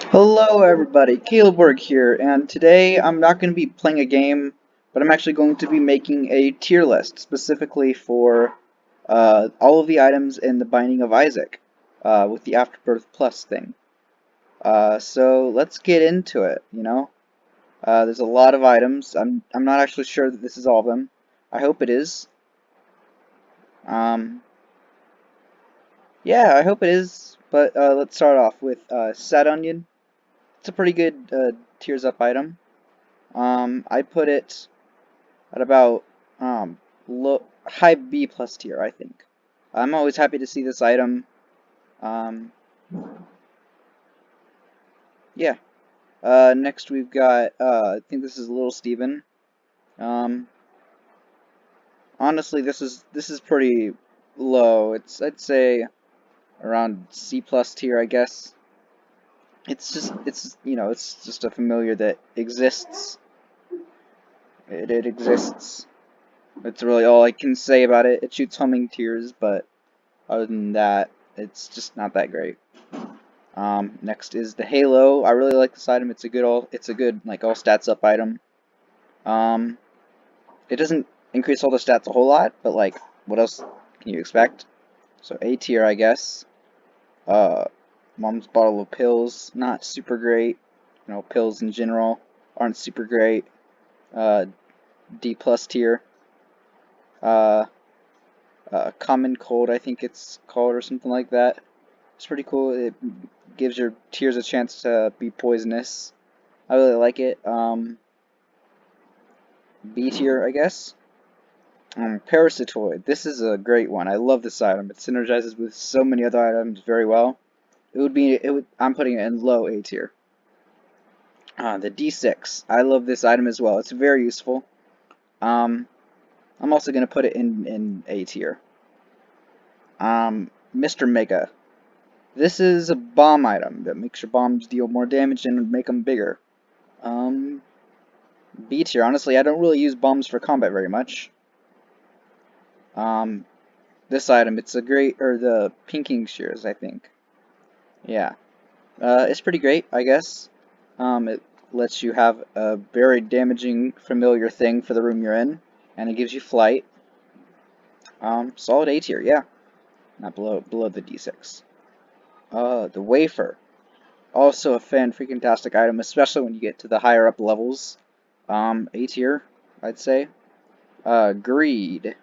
Hello everybody, Calebwork here, and today I'm not going to be playing a game, but I'm actually going to be making a tier list specifically for all of the items in the Binding of Isaac with the Afterbirth Plus thing. So let's get into it. There's a lot of items. I'm not actually sure that this is all of them. I hope it is. Um, yeah, I hope it is, but let's start off with Sad Onion. It's a pretty good tiers up item. I put it at about high B plus tier, I think. I'm always happy to see this item. Um, yeah. Next we've got I think this is Little Steven. Um, Honestly, this is pretty low. I'd say around C plus tier, I guess. It's just a familiar that exists. It exists. That's really all I can say about it. It shoots homing tears, but other than that, it's just not that great. Next is the Halo. I really like this item. It's a good like all stats up item. Um, it doesn't increase all the stats a whole lot, but like what else can you expect? So A tier, I guess. Uh, Mom's bottle of pills, not super great. Pills in general aren't super great. Uh, D plus tier. Uh, Common cold, I think it's called, or something like that. It's pretty cool. It gives your tears a chance to be poisonous. I really like it. B tier, I guess. Parasitoid. This is a great one. I love this item. It synergizes with so many other items very well. I'm putting it in low A tier. The D6. I love this item as well. It's very useful. Um, I'm also gonna put it in A tier. Mr. Mega. This is a bomb item that makes your bombs deal more damage and make them bigger. Um, B tier. Honestly, I don't really use bombs for combat very much. Um, this item, it's a great, or the pinking shears, I think. Yeah. It's pretty great, I guess. It lets you have a very damaging familiar thing for the room you're in, and it gives you flight. Solid A tier, yeah. Not below the D6. The wafer. Also a fan-freaking-tastic item, especially when you get to the higher up levels. A tier, I'd say. Greed,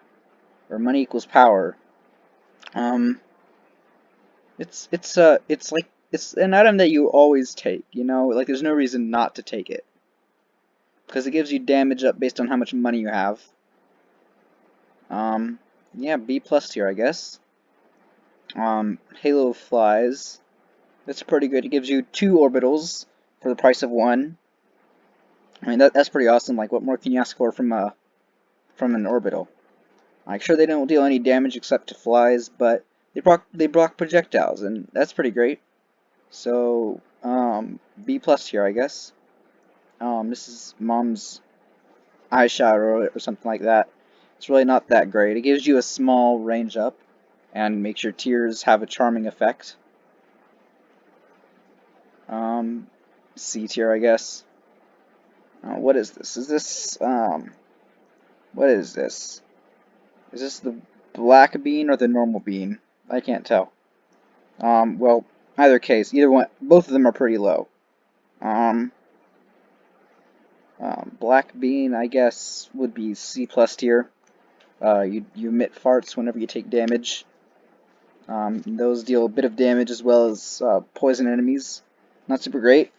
or money equals power. Um, it's an item that you always take. Like there's no reason not to take it because it gives you damage up based on how much money you have. Um, yeah, B plus tier, I guess. Halo flies. That's pretty good. It gives you 2 orbitals for the price of 1. I mean that's pretty awesome. Like what more can you ask for from an orbital? Like sure they don't deal any damage except to flies, but they block projectiles, and that's pretty great. So, B plus here, I guess. This is Mom's eyeshadow or something like that. It's really not that great. It gives you a small range up and makes your tears have a charming effect. Um, C tier, I guess. What is this? What is this? Is this the black bean or the normal bean? I can't tell. Well, either case, either one, both of them are pretty low. Um, Black bean, I guess, would be C plus tier. You emit farts whenever you take damage. Those deal a bit of damage as well as poison enemies. Not super great.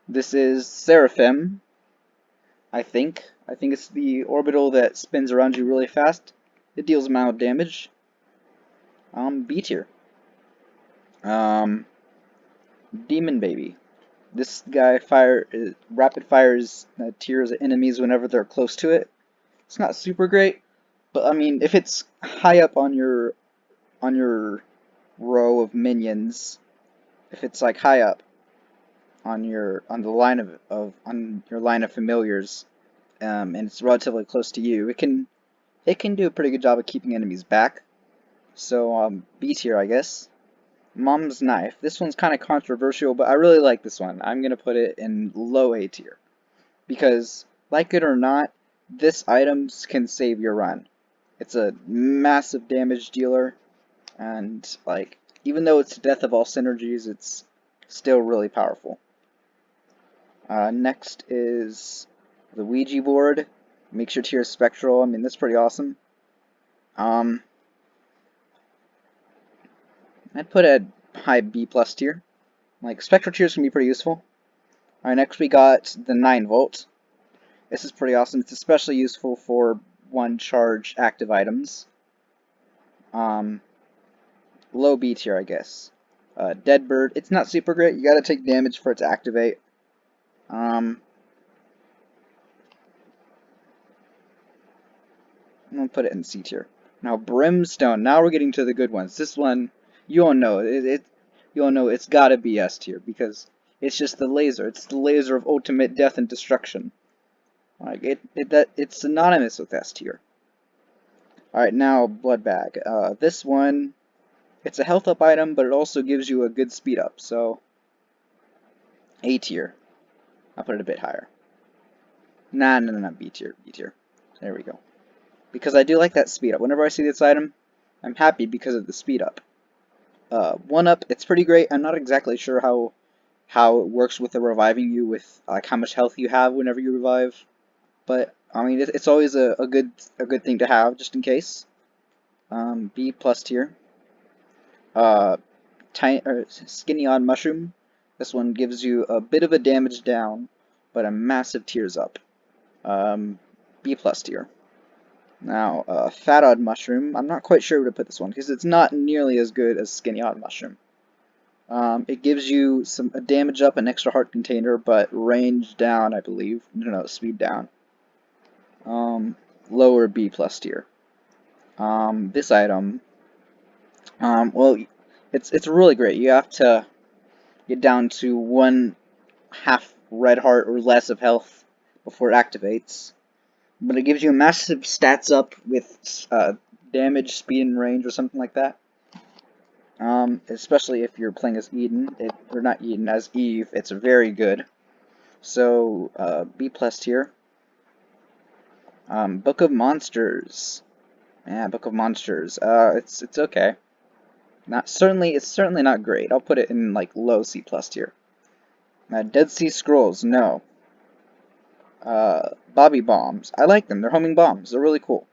This is Seraphim, I think. I think it's the orbital that spins around you really fast. It deals mild damage. B tier. Um, Demon Baby. This guy rapid fires tears at enemies whenever they're close to it. It's not super great, but I mean, if it's high up on your row of minions, if it's like high up on the line on your line of familiars, and it's relatively close to you, it can do a pretty good job of keeping enemies back. So B tier, I guess. Mom's Knife. This one's kind of controversial, but I really like this one. I'm gonna put it in low A tier because, like it or not, this item can save your run. It's a massive damage dealer, and like even though it's death of all synergies, it's still really powerful. Next is the Ouija board. Makes your tier spectral. I mean, that's pretty awesome. Um, I'd put a high B plus tier. Like spectral tiers can be pretty useful. Alright, next we got the 9-volt. This is pretty awesome. It's especially useful for one charge active items. Um, Low B tier, I guess. Dead Bird. It's not super great. You gotta take damage for it to activate. I'm gonna put it in C tier. Now Brimstone. Now we're getting to the good ones. This one, you all know you all know it's gotta be S tier because it's just the laser. It's the laser of ultimate death and destruction. Like it's synonymous with S tier. All right, now Blood Bag. This one, it's a health up item, but it also gives you a good speed up. So A tier. I'll put it a bit higher. Nah, B tier, B tier. There we go. Because I do like that speed up. Whenever I see this item, I'm happy because of the speed up. 1-up, it's pretty great. I'm not exactly sure how it works with the reviving you with like how much health you have whenever you revive, but I mean it's always a good thing to have just in case. B plus tier. Uh, Skinny on Mushroom. This one gives you a bit of a damage down, but a massive tears up. B plus tier. Now, Fat Odd Mushroom. I'm not quite sure where to put this one because it's not nearly as good as Skinny Odd Mushroom. It gives you a damage up, an extra heart container, but range down, I believe. No, speed down. Lower B plus tier. This item. Well, it's really great. You have to get down to 1/2 red heart or less of health before it activates. But it gives you a massive stats up with damage, speed, and range, or something like that. Especially if you're playing as Eden, or not Eden, as Eve, it's very good. So, B plus tier. Book of Monsters. Yeah, Book of Monsters. It's okay. It's certainly not great. I'll put it in like low C plus tier. Dead Sea Scrolls, no. Bobby Bombs. I like them. They're homing bombs. They're really cool.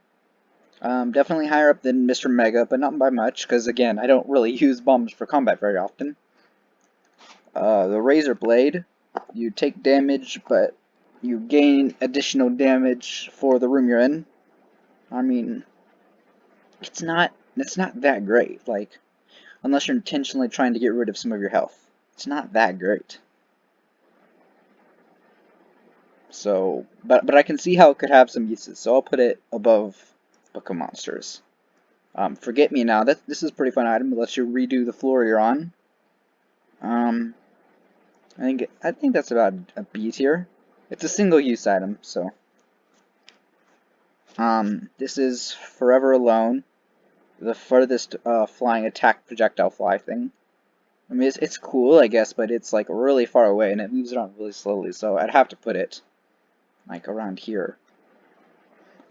Definitely higher up than Mr. Mega, but not by much, because again, I don't really use bombs for combat very often. The Razor Blade. You take damage, but you gain additional damage for the room you're in. I mean, it's not that great. Like, unless you're intentionally trying to get rid of some of your health. It's not that great. So, but I can see how it could have some uses, so I'll put it above Book of Monsters. Forget Me Now. This is a pretty fun item. It lets you redo the floor you're on. I think that's about a B tier. It's a single-use item, so. This is Forever Alone, the furthest flying attack projectile fly thing. I mean, it's cool, I guess, but it's like really far away and it moves around really slowly, so I'd have to put it like around here.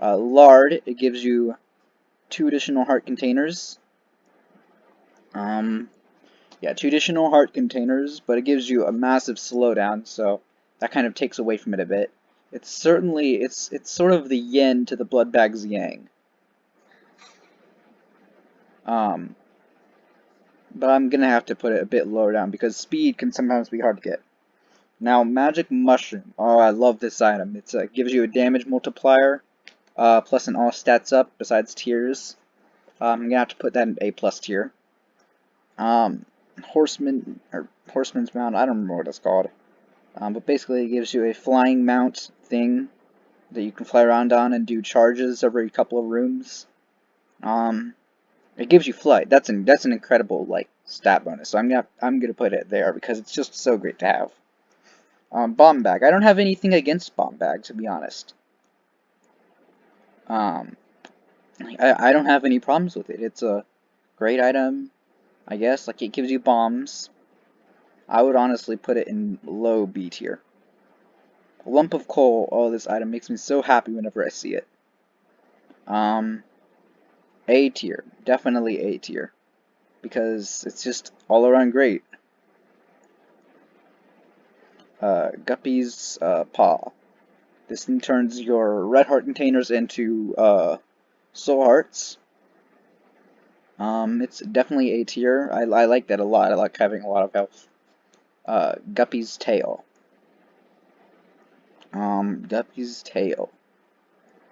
Lard, it gives you 2 additional heart containers. Yeah, 2 additional heart containers, but it gives you a massive slowdown, so that kind of takes away from it a bit. It's certainly, it's sort of the yin to the Blood Bag's yang. Um, but I'm gonna have to put it a bit lower down because speed can sometimes be hard to get. Now, Magic Mushroom. Oh, I love this item. It gives you a damage multiplier, plus an all stats up besides tiers. I'm gonna have to put that in A plus tier. Horseman's Mount. I don't remember what it's called. But basically, it gives you a flying mount thing that you can fly around on and do charges every couple of rooms. It gives you flight. That's an incredible like stat bonus. So I'm gonna put it there because it's just so great to have. Bomb bag. I don't have anything against bomb bag, to be honest. I don't have any problems with it. It's a great item. I guess. Like, it gives you bombs. I would honestly put it in low B tier. A lump of coal. Oh, this item makes me so happy whenever I see it. Um, A tier. Definitely A tier. Because it's just all around great. Guppy's Paw. This thing turns your red heart containers into soul hearts. It's definitely A tier. I like that a lot. I like having a lot of health. Guppy's Tail. Guppy's Tail.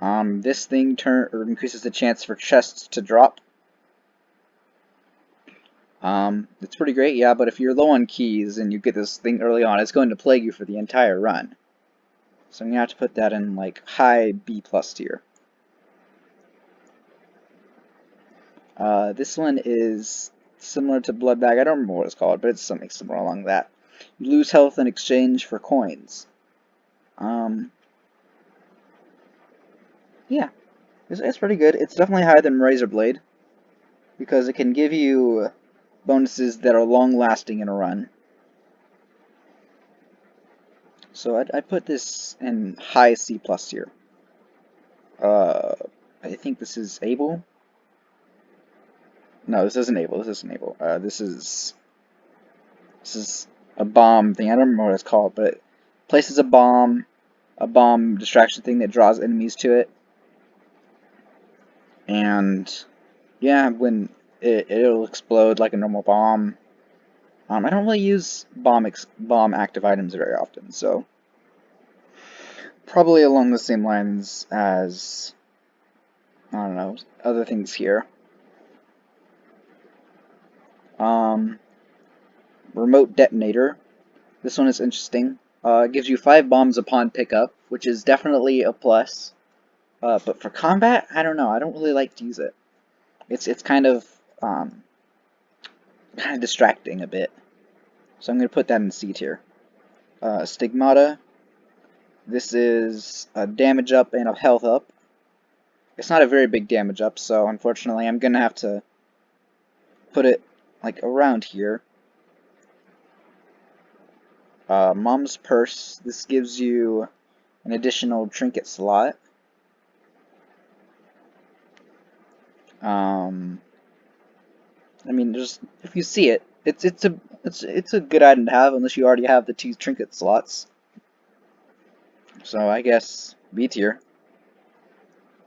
This thing increases the chance for chests to drop. It's pretty great, yeah, but if you're low on keys and you get this thing early on, it's going to plague you for the entire run. So I'm gonna have to put that in like high B plus tier. This one is similar to Blood Bag. I don't remember what it's called, but it's something similar along that. You lose health in exchange for coins. Yeah, it's pretty good. It's definitely higher than Razor Blade because it can give you bonuses that are long-lasting in a run. So I'd put this in high C plus tier. Uh, I think this is Able. No, this isn't Able. This isn't Able. This is a bomb thing. I don't remember what it's called, but it places a bomb distraction thing that draws enemies to it. And yeah, when it'll explode like a normal bomb. I don't really use bomb active items very often, so probably along the same lines as I don't know other things here. Um, Remote detonator. This one is interesting. It gives you 5 bombs upon pickup, which is definitely a plus. But for combat, I don't know. I don't really like to use it. It's kind of distracting a bit. So I'm gonna put that in C tier. Stigmata. This is a damage up and a health up. It's not a very big damage up, so unfortunately I'm gonna have to put it like around here. Mom's Purse. This gives you an additional trinket slot. I mean, just if you see it, it's a good item to have unless you already have the 2 trinket slots. So I guess B tier.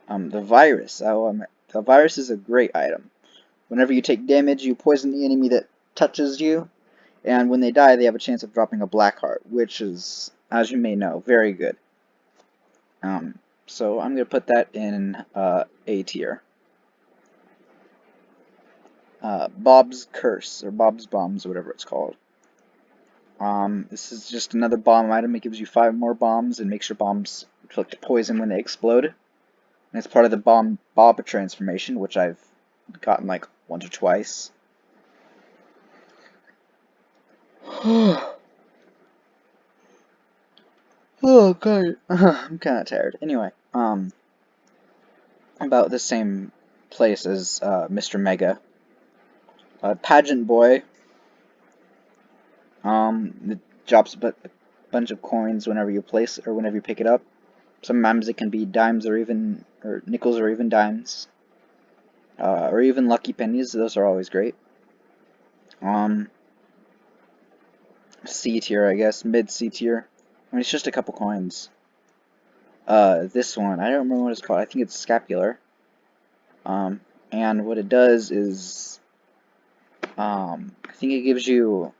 The virus. The virus is a great item. Whenever you take damage, you poison the enemy that touches you, and when they die, they have a chance of dropping a black heart, which is, as you may know, very good. So I'm gonna put that in A tier. Bob's Curse, or Bob's Bombs, or whatever it's called. This is just another bomb item. It gives you 5 more bombs and makes your bombs inflict poison when they explode. And it's part of the Bob transformation, which I've gotten like once or twice. Oh god, I'm kind of tired. Anyway, about the same place as Mr. Mega. Pageant Boy. It drops a bunch of coins whenever you place or whenever you pick it up. Sometimes it can be dimes or nickels or even dimes. Or even lucky pennies. Those are always great. C tier, I guess. Mid C tier. I mean, it's just a couple coins. This one, I don't remember what it's called. I think it's scapular. And what it does is, I think it gives you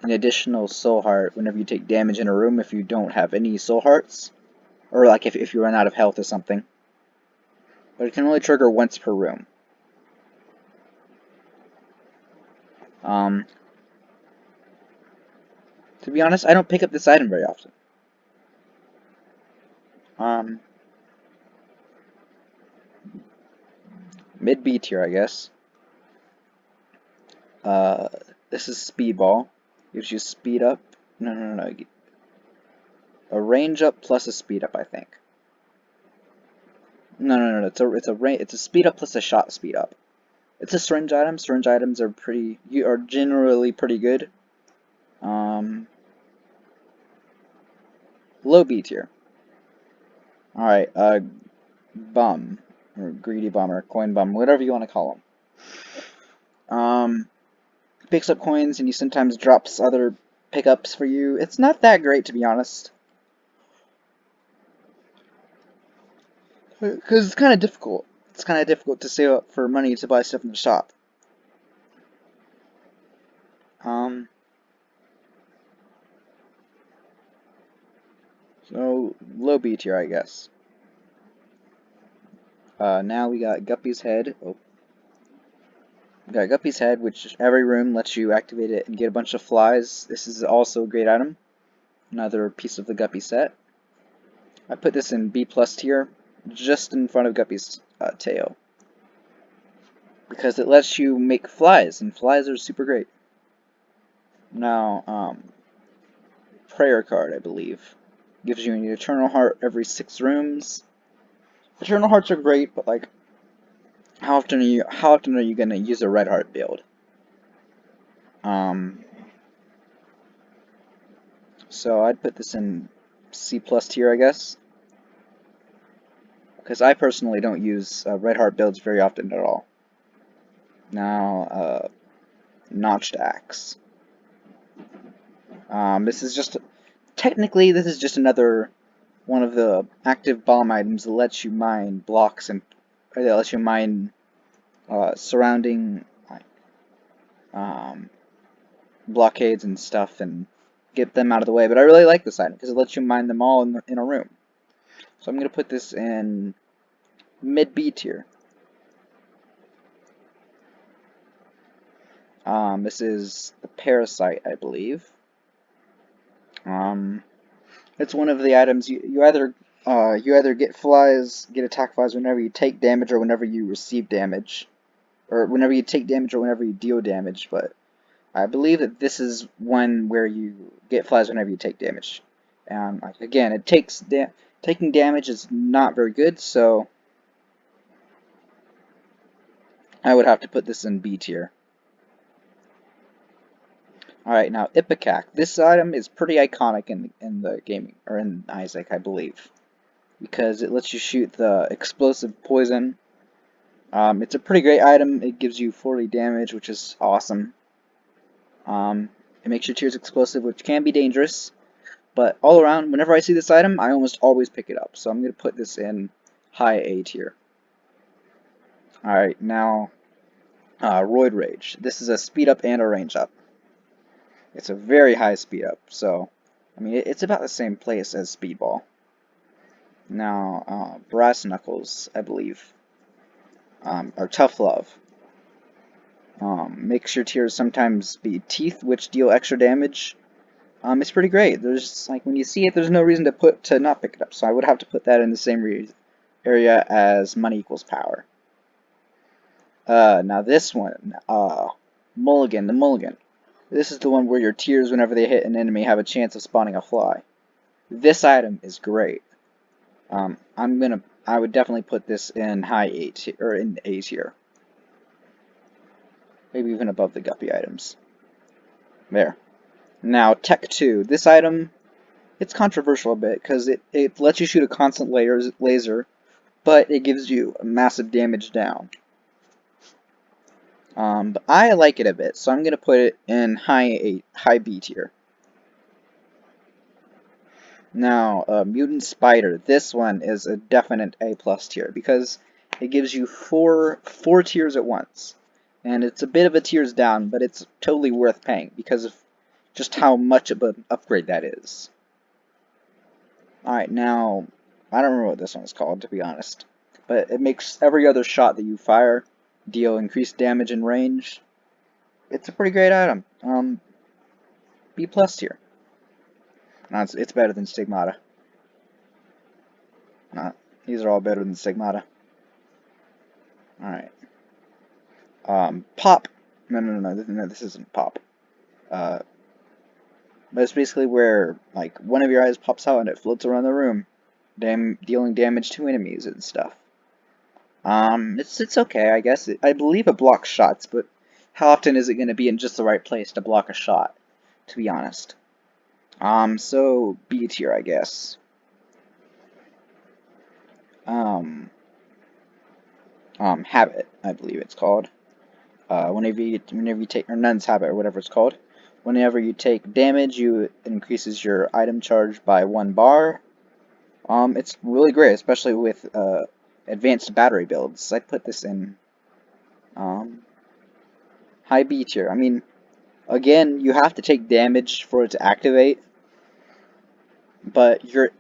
an additional soul heart whenever you take damage in a room if you don't have any soul hearts. Or like if you run out of health or something. But it can only trigger once per room. To be honest, I don't pick up this item very often. Mid B tier, I guess. Uh, this is Speedball. Gives you speed up. No. A range up plus a speed up, I think. No. It's a speed up plus a shot speed up. It's a syringe item. Syringe items are generally pretty good. Low B tier. Alright, bum. Or greedy bum, or coin bum, whatever you want to call him. Picks up coins and he sometimes drops other pickups for you. It's not that great, to be honest. Because it's kind of difficult. It's kind of difficult to save up for money to buy stuff in the shop. So, low B tier, I guess. Now we got Guppy's Head. Oh. We got Guppy's Head, which every room lets you activate it and get a bunch of flies. This is also a great item. Another piece of the Guppy set. I put this in B plus tier, just in front of Guppy's tail. Because it lets you make flies, and flies are super great. Now, Prayer card, I believe. Gives you an Eternal Heart every 6 rooms. Eternal Hearts are great, but like, how often are you gonna use a Red Heart build? So I'd put this in C plus tier, I guess. Because I personally don't use Red Heart builds very often at all. Now, Notched Axe. This is just, technically, this is just another one of the active bomb items that lets you mine blocks and that lets you mine surrounding blockades and stuff and get them out of the way. But I really like this item because it lets you mine them all in a room. So I'm going to put this in mid B tier. This is the Parasite, I believe. It's one of the items you either get attack flies whenever you take damage or whenever you receive damage, or whenever you take damage or whenever you deal damage. But I believe that this is one where you get flies whenever you take damage. And like, again, taking damage is not very good, so I would have to put this in B tier. Alright, now Ipecac. This item is pretty iconic in the gaming, or in Isaac, I believe, because it lets you shoot the explosive poison. It's a pretty great item. It gives you 40 damage, which is awesome. It makes your tears explosive, which can be dangerous, but all around, whenever I see this item, I almost always pick it up. So I'm going to put this in high A tier. Alright, now Roid Rage. This is a speed up and a range up. It's a very high speed up, so I mean it's about the same place as Speedball. Now Brass Knuckles, I believe, or Tough Love. Makes your tears sometimes be teeth, which deal extra damage. It's pretty great. There's like when you see it, there's no reason to not pick it up. So I would have to put that in the same area as Money Equals Power. Now this one, Mulligan, the Mulligan. This is the one where your tears, whenever they hit an enemy, have a chance of spawning a fly. This item is great. I would definitely put this in high A tier, or in A tier. Maybe even above the Guppy items. There. Now, Tech 2. This item, it's controversial a bit, because it lets you shoot a constant laser, but it gives you massive damage down. But I like it a bit, so I'm going to put it in high B tier. Now, Mutant Spider. This one is a definite A plus tier, because it gives you four tiers at once. And it's a bit of a tiers down, but it's totally worth paying, because of just how much of an upgrade that is. Alright, now, I don't remember what this one's called, to be honest. But it makes every other shot that you fire deal increased damage and range. It's a pretty great item. B plus tier. No, it's better than Stigmata. These are all better than Stigmata. Alright. Pop. No, this isn't Pop. But it's basically where, like, one of your eyes pops out and it floats around the room, dealing damage to enemies and stuff. It's okay, I guess. I believe it blocks shots, but how often is it going to be in just the right place to block a shot, to be honest? So B tier, I guess. Um, Habit, I believe it's called. Whenever you take, or Nun's Habit, or whatever it's called. Whenever you take damage, you increases your item charge by 1 bar. It's really great, especially with advanced battery builds. I put this in um high B tier. I mean, again, you have to take damage for it to activate, but your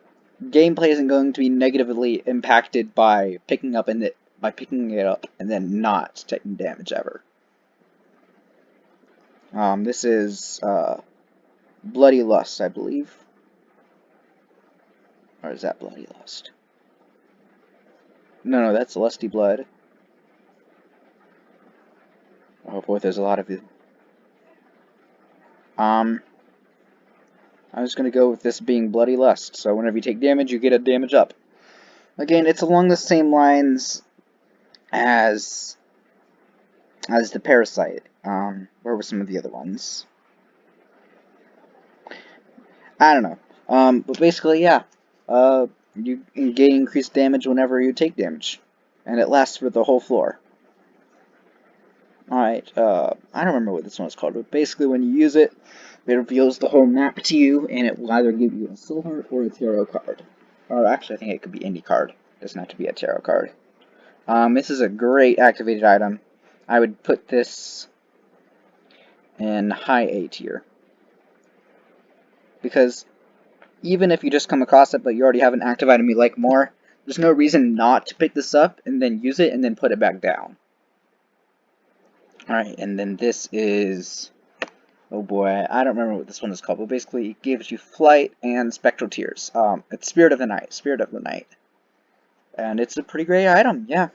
gameplay isn't going to be negatively impacted by picking it up and then not taking damage ever. This is Bloody Lust, I believe. Or is that Bloody Lust? No, that's Lusty Blood. Oh boy, there's a lot of it. I'm just gonna go with this being Bloody Lust. So whenever you take damage, you get a damage up. Again, it's along the same lines as the Parasite. Where were some of the other ones? I don't know. But basically, yeah. You gain increased damage whenever you take damage, and it lasts for the whole floor. Alright, I don't remember what this one is called, but basically when you use it, it reveals the whole map to you, and it will either give you a silver or a tarot card. Or actually, I think it could be any card. It doesn't have to be a tarot card. This is a great activated item. I would put this in high A tier. Because even if you just come across it, but you already have an active item you like more, there's no reason not to pick this up and then use it and then put it back down. Alright, and then this is... oh boy, I don't remember what this one is called, but basically it gives you flight and spectral tears. It's Spirit of the Night. And it's a pretty great item, yeah.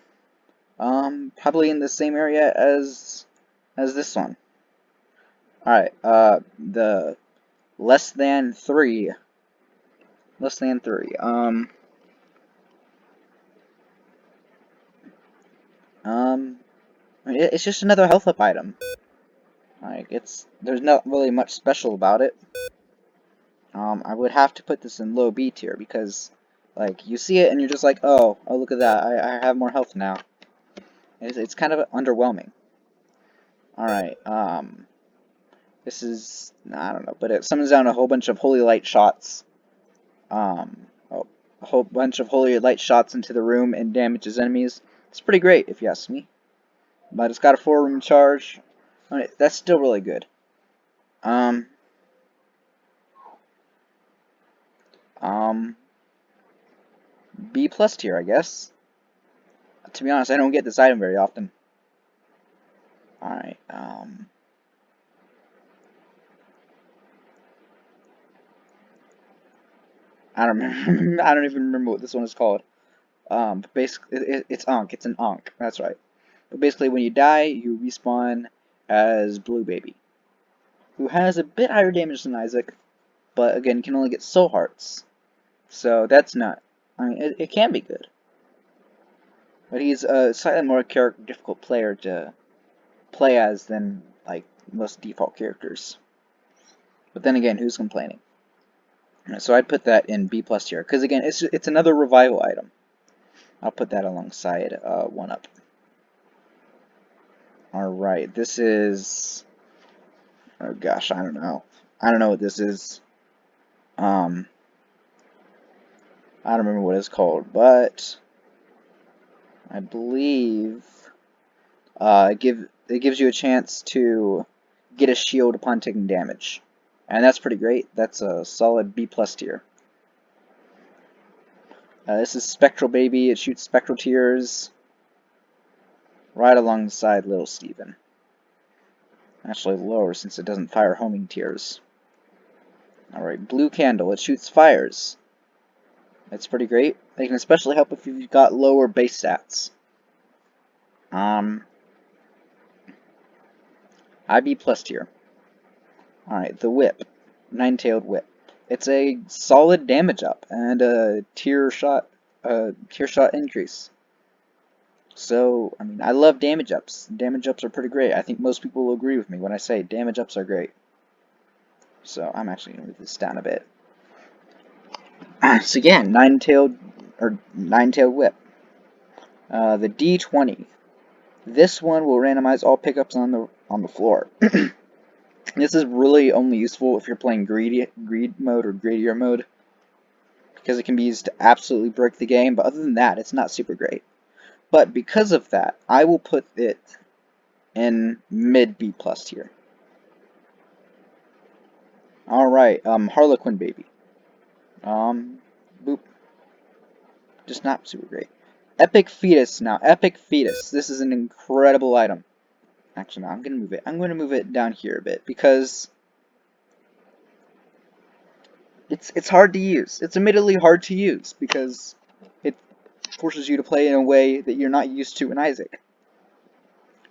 Probably in the same area as this one. Alright, the less than 3. Less than 3. It's just another health up item. Like, there's not really much special about it. I would have to put this in low B tier because, like, you see it and you're just like, oh, look at that, I have more health now. It's kind of underwhelming. Alright, this is, I don't know, but it summons down a whole bunch of holy light shots. Oh, a whole bunch of holy light shots into the room and damages enemies. It's pretty great, if you ask me. But it's got a 4-room charge. Alright, that's still really good. Um, B plus tier, I guess. To be honest, I don't get this item very often. Alright, I don't remember, I don't even remember what this one is called. But basically, it's Ankh. It's an Ankh. That's right. But basically, when you die, you respawn as Blue Baby, who has a bit higher damage than Isaac, but again, can only get soul hearts. So that's not. I mean, it can be good, but he's a slightly more difficult player to play as than like most default characters. But then again, who's complaining? So I'd put that in B plus tier because again, it's another revival item. I'll put that alongside 1-up. Alright, this is... oh gosh, I don't know. I don't know what this is. I don't remember what it's called, but... I believe... it gives you a chance to get a shield upon taking damage. And that's pretty great. That's a solid B plus tier. This is Spectral Baby. It shoots spectral tears right alongside Little Steven. Actually lower since it doesn't fire homing tears. Alright, Blue Candle. It shoots fires. It's pretty great. They can especially help if you've got lower base stats. IB plus tier. Alright, the Whip. Nine-tailed Whip. It's a solid damage up and a tier shot increase. So, I mean, I love damage ups. Damage ups are pretty great. I think most people will agree with me when I say damage ups are great. So, I'm actually going to move this down a bit. So yeah, nine-tailed whip. The D20. This one will randomize all pickups on the floor. This is really only useful if you're playing greed mode or greedier mode, because it can be used to absolutely break the game, but other than that, it's not super great. But because of that, I will put it in mid B plus tier. Alright, Harlequin baby. Boop. Just not super great. Epic fetus now. Epic fetus. This is an incredible item. Actually, no, I'm gonna move it. I'm gonna move it down here a bit because it's hard to use. It's admittedly hard to use because it forces you to play in a way that you're not used to in Isaac.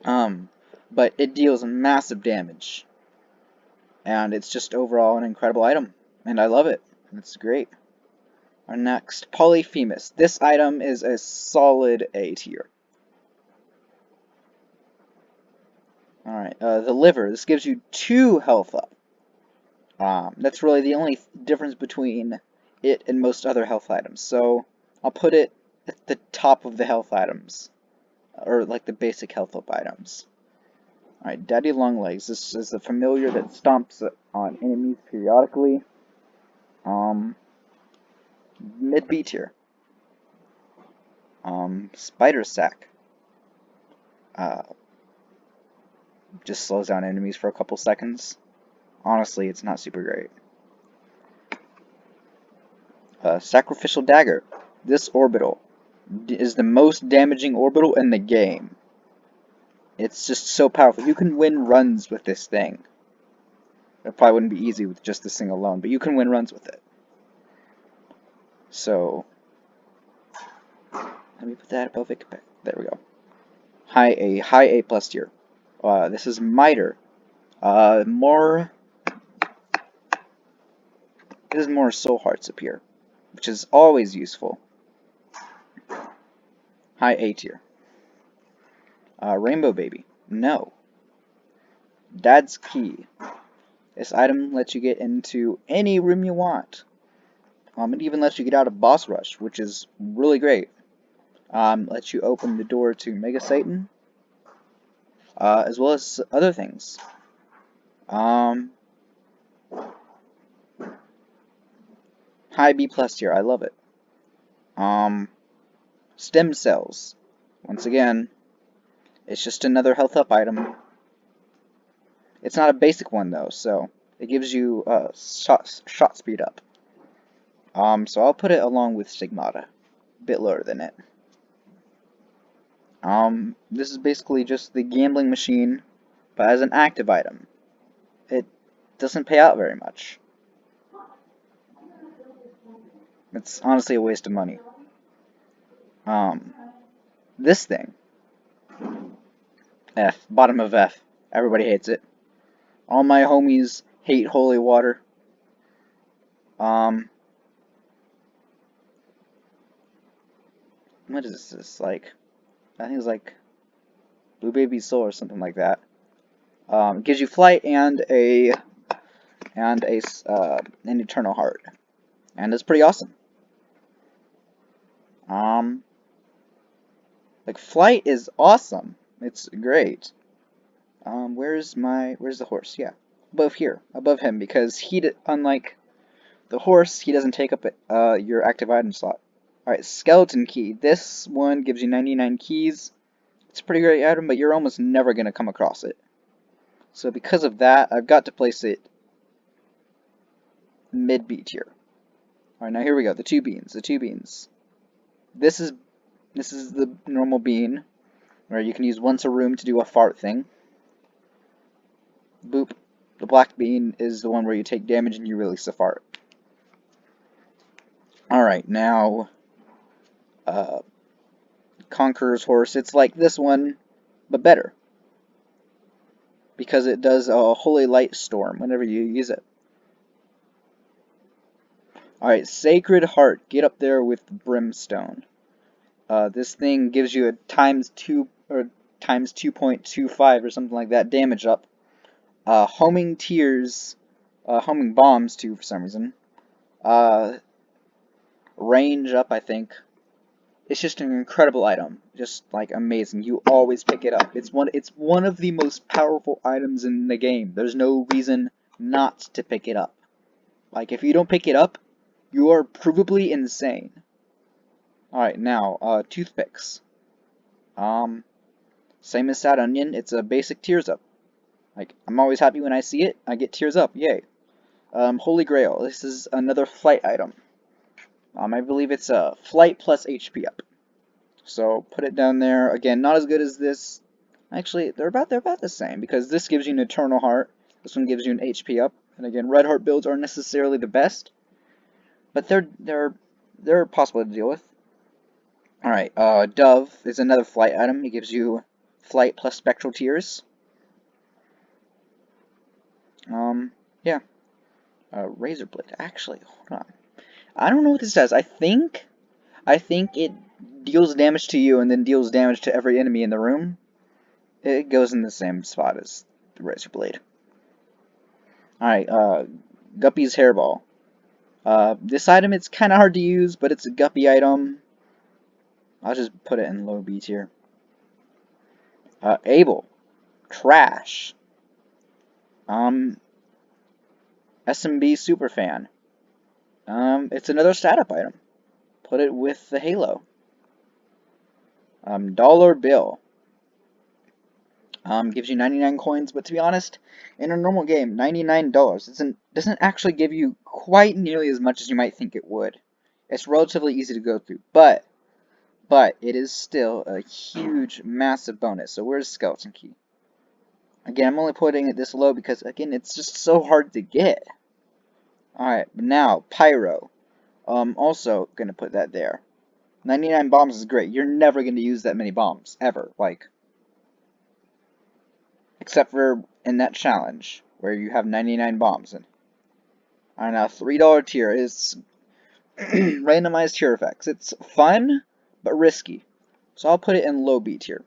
But it deals massive damage, and it's just overall an incredible item, and I love it. It's great. Our next, Polyphemus. This item is a solid A tier. Alright, the liver. This gives you 2 health up. That's really the only difference between it and most other health items. So I'll put it at the top of the health items, or like the basic health up items. Alright, Daddy Longlegs. This is a familiar that stomps on enemies periodically. Mid B tier. Spider Sack. Just slows down enemies for a couple seconds. Honestly, it's not super great. Sacrificial Dagger. This orbital is the most damaging orbital in the game. It's just so powerful. You can win runs with this thing. It probably wouldn't be easy with just this thing alone, but you can win runs with it. So, let me put that above it. There we go. High A plus tier. This is Miter. This is more soul hearts up here, which is always useful. High A tier. Rainbow Baby. No. Dad's Key. This item lets you get into any room you want. It even lets you get out of Boss Rush, which is really great. Lets you open the door to Mega Satan, as well as other things. High B plus tier, I love it. Stem Cells. Once again, it's just another health up item. It's not a basic one though, so it gives you shot speed up. So I'll put it along with Stigmata, a bit lower than it. This is basically just the gambling machine, but as an active item. It doesn't pay out very much. It's honestly a waste of money. This thing, F, bottom of F. Everybody hates it. All my homies hate holy water. What is this like? I think it's like Blue Baby Soul or something like that. It gives you flight and an eternal heart, and it's pretty awesome. Like flight is awesome. It's great. Where's the horse? Yeah, above him, because unlike the horse, he doesn't take up your active item slot. Alright, Skeleton Key. This one gives you 99 keys. It's a pretty great item, but you're almost never going to come across it. So because of that, I've got to place it mid B tier. Alright, now here we go. The two beans. This is the normal bean, where you can use once a room to do a fart thing. Boop. The black bean is the one where you take damage and you release a fart. Alright, now Conqueror's Horse. It's like this one, but better, because it does a Holy Light Storm whenever you use it. Alright, Sacred Heart. Get up there with Brimstone. This thing gives you a times 2 or times 2.25 or something like that damage up. Homing tears, homing bombs too for some reason. Uh, range up, I think. It's just an incredible item, just like amazing. You always pick it up. It's one of the most powerful items in the game. There's no reason not to pick it up. Like if you don't pick it up, you are provably insane. All right, now toothpicks. Um, Same as Sad Onion, it's a basic tears up. Like I'm always happy when I see it. I get tears up. Yay. Holy Grail. This is another flight item. I believe it's a flight plus HP up. So put it down there. Again, not as good as this. Actually, they're about the same because this gives you an Eternal Heart. This one gives you an HP up. And again, Red Heart builds aren't necessarily the best, but they're possible to deal with. All right, Dove is another flight item. It gives you flight plus spectral tears. Yeah. Razor Blade. Actually, hold on. I don't know what this does. I think it deals damage to you and then deals damage to every enemy in the room. It goes in the same spot as the Razor Blade. Alright, Guppy's Hairball. This item, it's kind of hard to use, but it's a Guppy item. I'll just put it in low B tier. Abel. Trash. SMB Superfan. It's another stat-up item. Put it with the Halo. Dollar Bill. Gives you 99 coins, but to be honest, in a normal game, $99 doesn't actually give you quite nearly as much as you might think it would. It's relatively easy to go through, but it is still a huge, massive bonus. So where's Skeleton Key? Again, I'm only putting it this low because, again, it's just so hard to get. Alright, now, Pyro. Also gonna put that there. 99 bombs is great. You're never gonna use that many bombs, ever. Like, except for in that challenge, where you have 99 bombs. And alright, now, $3 tier is randomized tier effects. It's fun, but risky. So I'll put it in low B tier.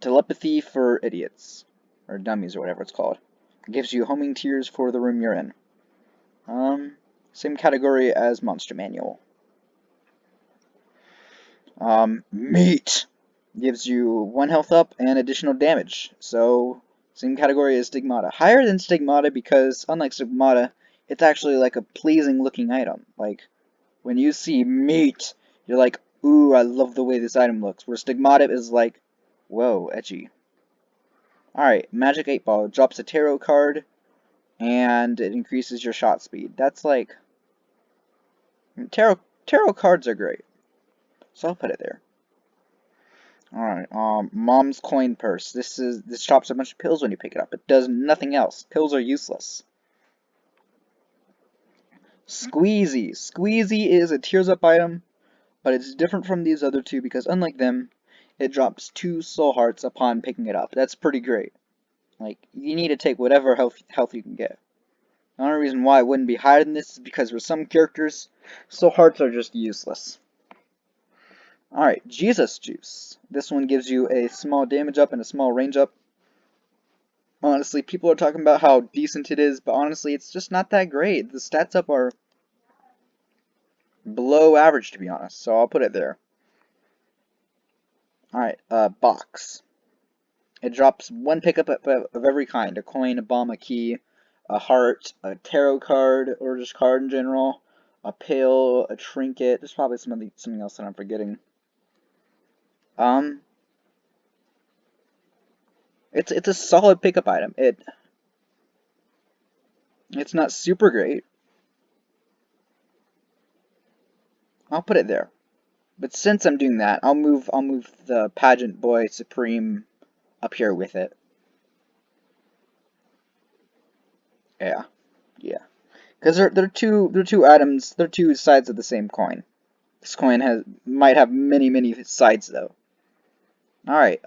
Telepathy for idiots. Or dummies, or whatever it's called. It gives you homing tears for the room you're in. Same category as Monster Manual. Meat gives you 1 health up and additional damage. So, same category as Stigmata. Higher than Stigmata because, unlike Stigmata, it's actually like a pleasing looking item. Like, when you see meat, you're like, ooh, I love the way this item looks. Where Stigmata is like, whoa, etchy. Alright, Magic 8 Ball drops a tarot card, and it increases your shot speed. That's like, tarot cards are great. So I'll put it there. Alright, Mom's Coin Purse. This drops a bunch of pills when you pick it up. It does nothing else. Pills are useless. Squeezy. Squeezy is a tears up item, but it's different from these other two because unlike them, it drops 2 soul hearts upon picking it up. That's pretty great. Like, you need to take whatever health you can get. The only reason why it wouldn't be higher than this is because for some characters, soul hearts are just useless. Alright, Jesus Juice. This one gives you a small damage up and a small range up. Honestly, people are talking about how decent it is, but honestly, it's just not that great. The stats up are below average, to be honest, so I'll put it there. Alright, Box. It drops 1 pickup of every kind. A coin, a bomb, a key, a heart, a tarot card, or just card in general, a pill, a trinket. There's probably something else that I'm forgetting. It's a solid pickup item. It's not super great. I'll put it there. But since I'm doing that, I'll move the Pageant Boy Supreme up here with it. Yeah. Because they're two items, they're two sides of the same coin. This coin might have many sides though. Alright,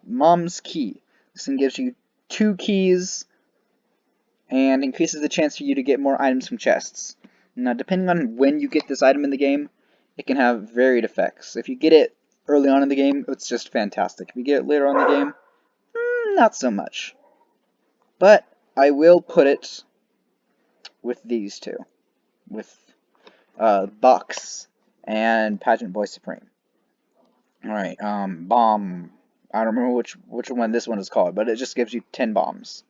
Mom's Key. This one gives you 2 keys and increases the chance for you to get more items from chests. Now, depending on when you get this item in the game, it can have varied effects. If you get it early on in the game, it's just fantastic. If you get it later on in the game, not so much. But I will put it with these two, with Bucks and Pageant Boy Supreme. Alright, bomb. I don't remember which one this one is called, but it just gives you 10 bombs.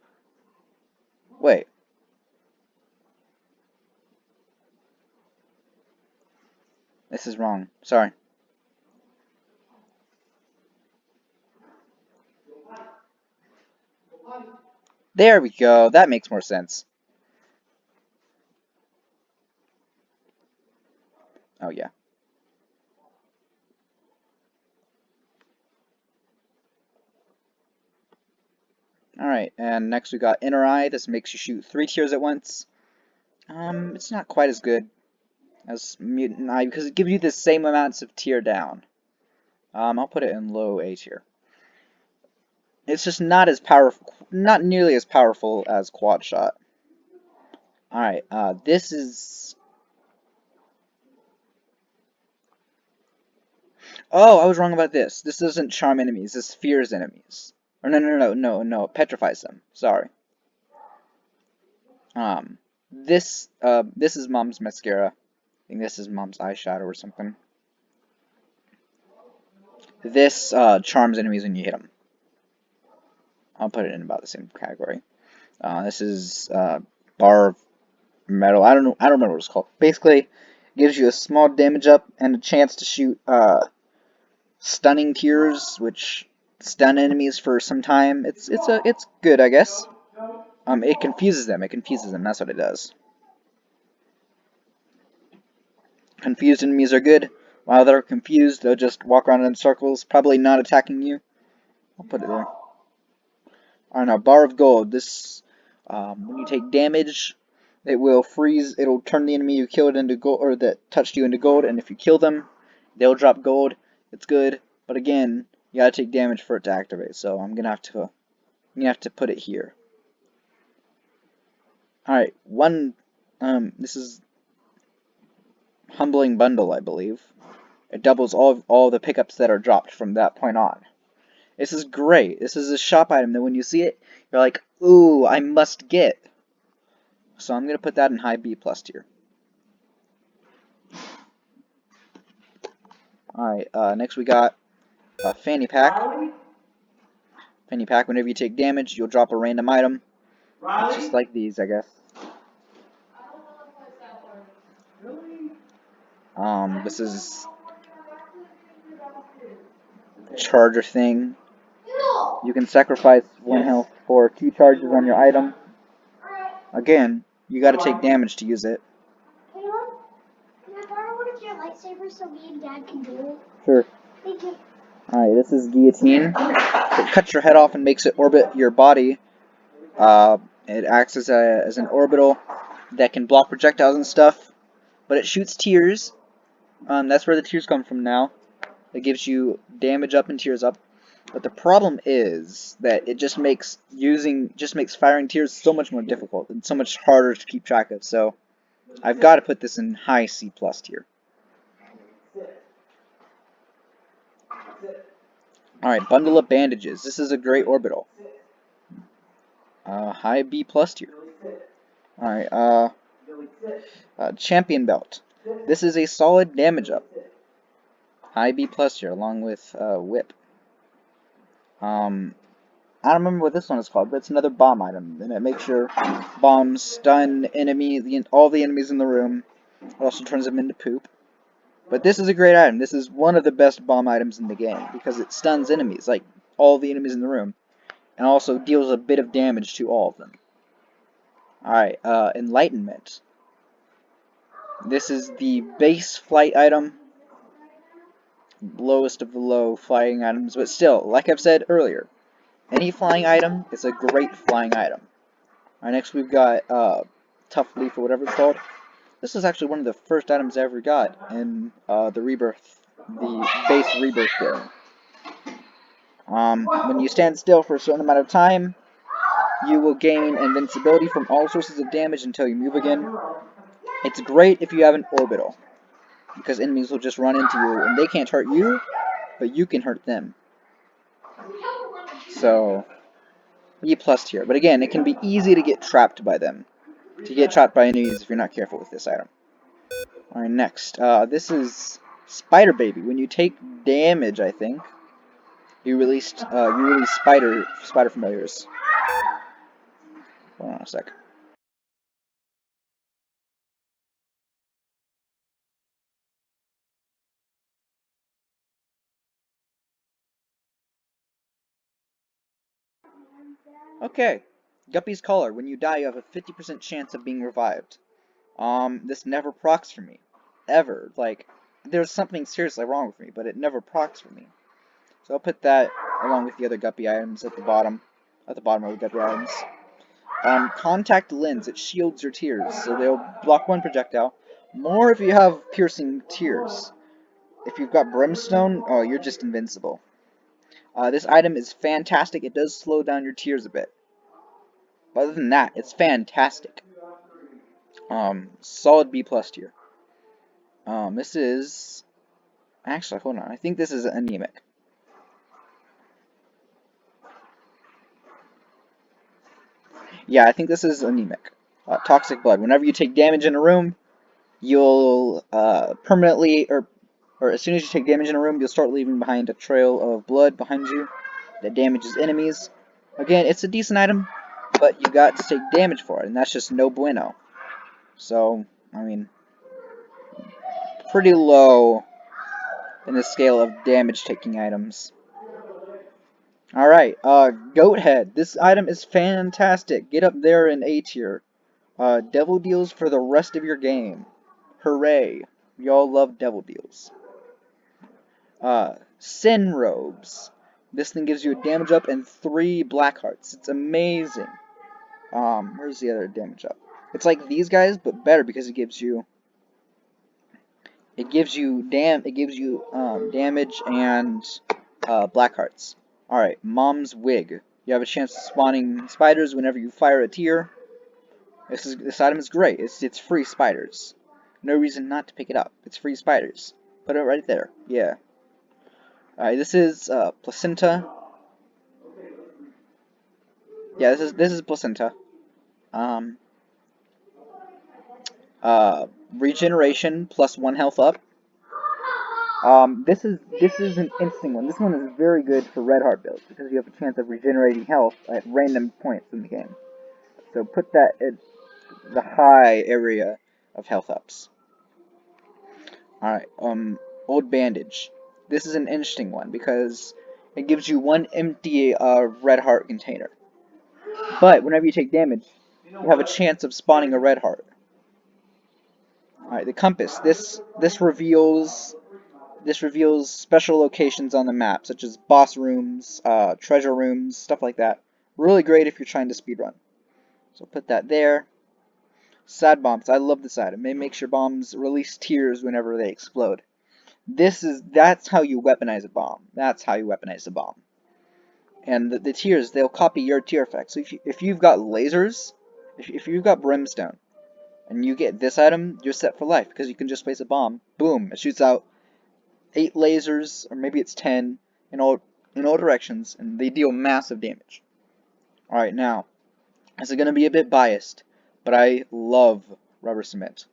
Wait. This is wrong. Sorry. There we go. That makes more sense. Oh, yeah. Alright, and next we got Inner Eye. This makes you shoot 3 tiers at once. It's not quite as good as Mutant Eye because it gives you the same amounts of tier down. I'll put it in low A tier. It's just not as powerful, not nearly as powerful as Quad Shot. Alright, this is... Oh, I was wrong about this. This doesn't charm enemies, this fears enemies. Or no, it petrifies them. Sorry. This is Mom's mascara. I think this is Mom's eyeshadow or something. This, charms enemies when you hit them. I'll put it in about the same category. This is, bar of metal. I don't remember what it's called. Basically, it gives you a small damage up and a chance to shoot, stunning tears, which stun enemies for some time. It's good, I guess. It confuses them. That's what it does. Confused enemies are good. While they're confused, they'll just walk around in circles, probably not attacking you. I'll put it there. Alright, now, Bar of Gold. This, when you take damage, it will freeze. It'll turn the enemy you killed into gold, or that touched you into gold. And if you kill them, they'll drop gold. It's good, but again, you gotta take damage for it to activate. So I'm gonna have to put it here. Alright, this is Humbling Bundle, I believe. It doubles all the pickups that are dropped from that point on. This is great. This is a shop item that when you see it, you're like, ooh, I must get. So I'm going to put that in high B plus tier. Alright, next we got a Fanny Pack. Fanny Pack, whenever you take damage, you'll drop a random item. It's just like these, I guess. This is charger thing. You can sacrifice 1 health for 2 charges on your item. Again, you gotta take damage to use it. Can I borrow one of your lightsabers so me and Dad can do it? Sure. Thank you. Alright, this is Guillotine. It cuts your head off and makes it orbit your body. It acts as an orbital that can block projectiles and stuff. But it shoots tears. That's where the tears come from now. It gives you damage up and tears up. But the problem is that it just makes firing tears so much more difficult and so much harder to keep track of. So I've got to put this in high C plus tier. Alright, Bundle of Bandages. This is a great orbital. High B plus tier. Alright, Champion Belt. This is a solid damage up. High B plus tier, along with Whip. I don't remember what this one is called, but it's another bomb item, and it makes your bombs stun all the enemies in the room. It also turns them into poop. But this is a great item. This is one of the best bomb items in the game, because it stuns enemies, like all the enemies in the room, and also deals a bit of damage to all of them. Alright, Enlightenment. This is the base flight item, lowest of the low flying items, but still, like I've said earlier, any flying item is a great flying item. Alright, next we've got Tough Leaf or whatever it's called. This is actually one of the first items I ever got in the base Rebirth game. When you stand still for a certain amount of time, you will gain invincibility from all sources of damage until you move again. It's great if you have an orbital. because enemies will just run into you, and they can't hurt you, but you can hurt them. So, B plus tier. But again, it can be easy to get trapped by them. To get trapped by enemies if you're not careful with this item. Alright, next. This is Spider Baby. When you take damage, I think, you release spider familiars. Hold on a sec. Okay. Guppy's Collar. When you die, you have a 50% chance of being revived. This never procs for me. Ever. Like, there's something seriously wrong with me, but it never procs for me. So I'll put that along with the other Guppy items at the bottom of the Guppy items. Contact Lens. It shields your tears, so they'll block one projectile. More if you have piercing tears. If you've got Brimstone, oh, you're just invincible. This item is fantastic. It does slow down your tears a bit. But other than that, it's fantastic. Solid B plus tier. This is... Actually, hold on. I think this is anemic. Yeah, I think this is anemic. Toxic Blood. Whenever you take damage in a room, you'll permanently, or as soon as you take damage in a room, you'll start leaving behind a trail of blood behind you that damages enemies. Again, it's a decent item, but you got to take damage for it, and that's just no bueno. So, I mean, pretty low in the scale of damage-taking items. Alright, Goat Head. This item is fantastic. Get up there in A tier. Devil deals for the rest of your game. Hooray. Y'all love devil deals. Sin Robes. This thing gives you a damage up and 3 black hearts. It's amazing. Where's the other damage up? It's like these guys, but better because it gives you damage and black hearts. Alright, Mom's Wig. You have a chance of spawning spiders whenever you fire a tier. This item is great. It's free spiders. No reason not to pick it up. It's free spiders. Put it right there. Yeah. Alright, this is Placenta. Yeah, this is Placenta. Regeneration plus 1 health up. This is an interesting one. This one is very good for red heart builds because you have a chance of regenerating health at random points in the game. So put that at the high area of health ups. Alright, Old Bandage. This is an interesting one because it gives you 1 empty red heart container. But whenever you take damage, you have a chance of spawning a red heart. Alright, the Compass. This reveals special locations on the map, such as boss rooms, treasure rooms, stuff like that. Really great if you're trying to speedrun. So put that there. Sad Bombs. I love this item. It makes your bombs release tears whenever they explode. That's how you weaponize a bomb. That's how you weaponize a bomb. And the tears, they'll copy your tear effect. So if you've got lasers, if you've got Brimstone, and you get this item, you're set for life because you can just place a bomb. Boom! It shoots out 8 lasers, or maybe it's 10, in all directions, and they deal massive damage. Alright, now, this is going to be a bit biased, but I love Rubber Cement.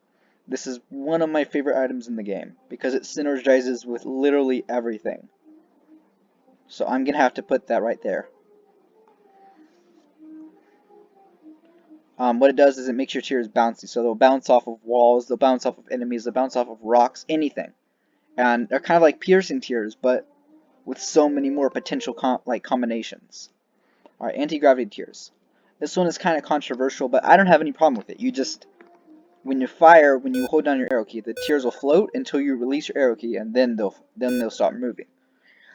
This is one of my favorite items in the game, because it synergizes with literally everything. So I'm going to have to put that right there. What it does is it makes your tears bouncy, so they'll bounce off of walls, they'll bounce off of enemies, they'll bounce off of rocks, anything. And they're kind of like piercing tears, but with so many more potential combinations. Alright, anti-gravity tears. This one is kind of controversial, but I don't have any problem with it. You just, when you fire, when you hold down your arrow key, the tears will float until you release your arrow key, and then they'll stop moving.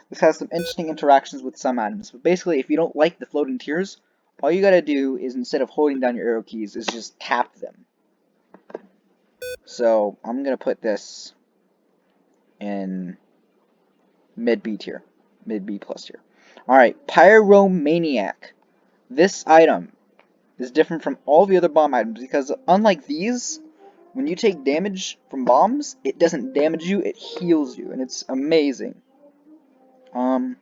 This has some interesting interactions with some items, but basically, if you don't like the floating tears, all you gotta do is, instead of holding down your arrow keys, is just tap them. So, I'm gonna put this in mid B tier. Mid B plus tier. Alright, Pyromaniac. This item is different from all the other bomb items because unlike these, When you take damage from bombs, it doesn't damage you, it heals you, and it's amazing. Um,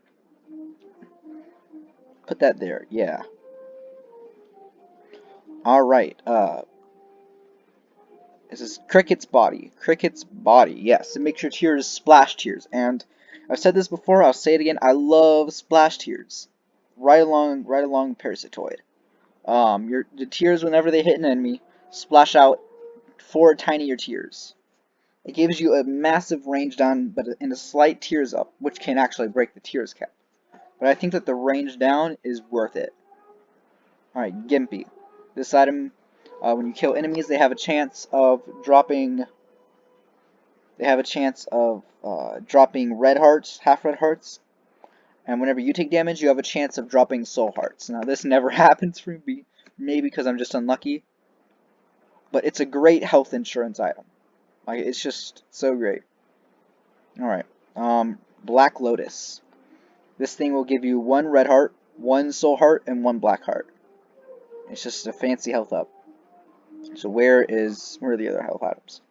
put that there, yeah. Alright, this is Cricket's body. Cricket's body, yes. It makes your tears splash tears. And I've said this before, I'll say it again, I love splash tears. Right along Parasitoid. The tears, whenever they hit an enemy, splash out 4 tinier tears. It gives you a massive range down, but in a slight tears up, which can actually break the tears cap. But I think that the range down is worth it. Alright, Gimpy. This item, when you kill enemies, they have a chance of dropping. They have a chance of dropping red hearts, half red hearts, and whenever you take damage, you have a chance of dropping soul hearts. Now, this never happens for me, maybe because I'm just unlucky, but it's a great health insurance item. Like, it's just so great. Alright, Black Lotus. This thing will give you 1 red heart, 1 soul heart, and 1 black heart. It's just a fancy health up. So where are the other health items?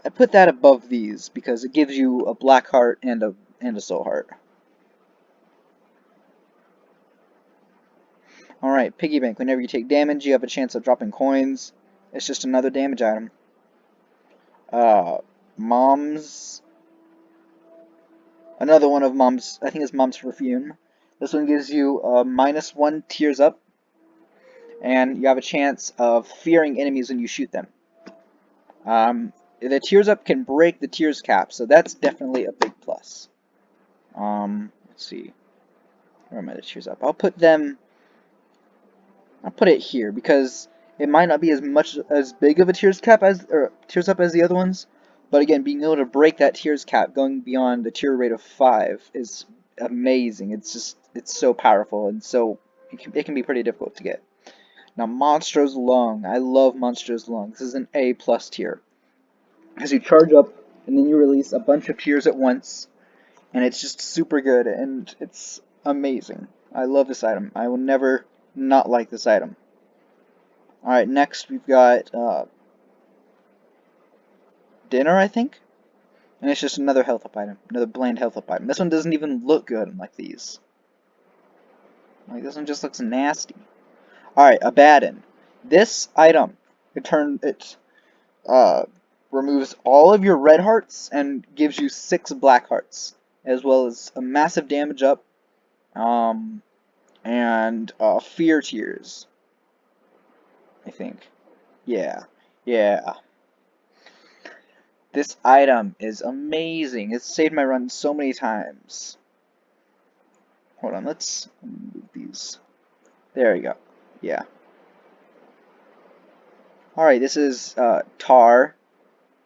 I put that above these because it gives you a black heart and a soul heart. Alright, Piggy Bank. Whenever you take damage, you have a chance of dropping coins. It's just another damage item. Mom's. Another one of Mom's. I think it's Mom's Perfume. This one gives you -1 tears up, and you have a chance of fearing enemies when you shoot them. The tears up can break the tears cap, so that's definitely a big plus. Let's see. Where am I? The tears up. I'll put it here because it might not be as big of a tears cap or tears up as the other ones, but again, being able to break that tears cap, going beyond a tear rate of 5, is amazing. It's so powerful, and so it can be pretty difficult to get. Now, Monstro's Lung. I love Monstro's Lung. This is an A+ tier. Because you charge up, and then you release a bunch of tears at once, and it's just super good, and it's amazing. I love this item. I will never not like this item. Alright, next we've got Dinner, I think? And it's just another health up item. Another bland health up item. This one doesn't even look good unlike these. Like, this one just looks nasty. Alright, Abaddon. This item, it removes all of your red hearts and gives you 6 black hearts, as well as a massive damage up, and fear tears, I think. Yeah, yeah. This item is amazing. It's saved my run so many times. Hold on, let's move these. There we go. Yeah. Alright, this is Tar.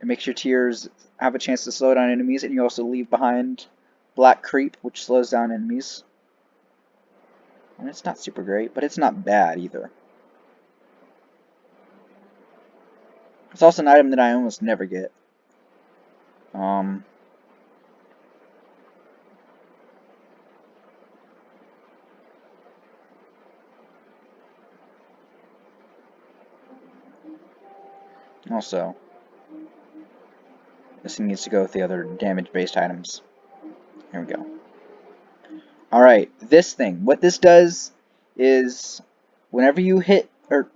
It makes your tears have a chance to slow down enemies, and you also leave behind Black Creep, which slows down enemies. And it's not super great, but it's not bad either. It's also an item that I almost never get. Also, this thing needs to go with the other damage-based items. Here we go. Alright, this thing. What this does is, whenever you hit, or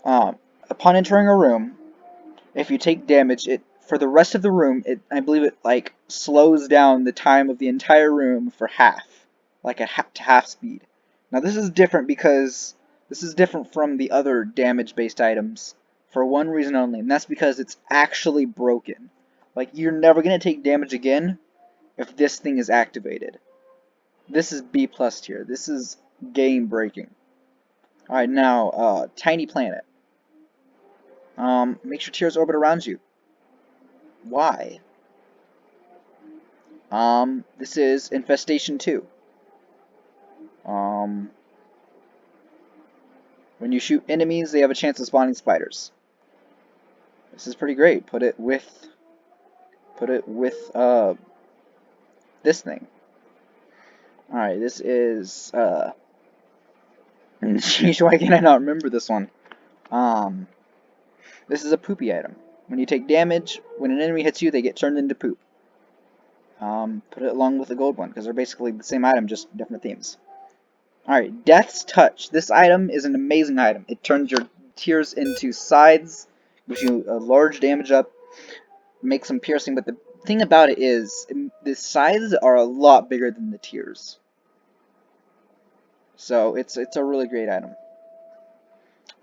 upon entering a room, if you take damage, for the rest of the room, I believe it like slows down the time of the entire room for half, like to half speed. Now this is different because this is different from the other damage-based items for one reason only, and that's because it's actually broken. Like, you're never gonna take damage again if this thing is activated. This is B+ tier. This is game breaking. Alright, now, Tiny Planet. Make sure tears orbit around you. Why? This is Infestation 2. When you shoot enemies, they have a chance of spawning spiders. This is pretty great. Put it with this thing. Alright, this is, Sheesh, why can I not remember this one? This is a poopy item. When you take damage, when an enemy hits you, they get turned into poop. Put it along with the gold one, because they're basically the same item, just different themes. Alright, Death's Touch. This item is an amazing item. It turns your tears into sides, gives you a large damage up, makes them piercing, but the thing about it is, the sides are a lot bigger than the tears. So, it's a really great item.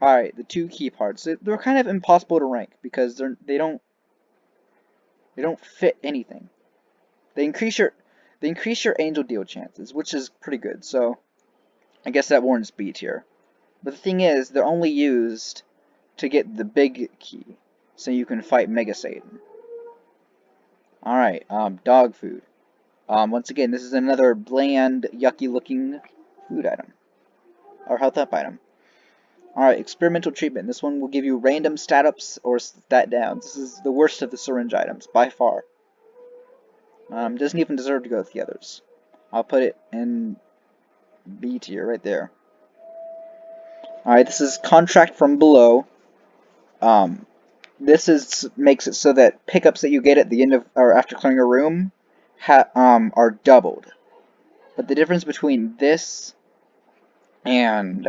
Alright, the two key parts. They're kind of impossible to rank, because they don't fit anything. They increase your angel deal chances, which is pretty good, so I guess that warrants B tier. But the thing is, they're only used to get the big key, so you can fight Mega Satan. Alright, dog food. Once again, this is another bland, yucky looking food item. Or health up item. Alright, experimental treatment. This one will give you random stat ups or stat downs. This is the worst of the syringe items, by far. Doesn't even deserve to go with the others. I'll put it in B tier, right there. Alright, this is Contract from Below. This makes it so that pickups that you get at the end of, or after clearing a room, are doubled. But the difference between this and,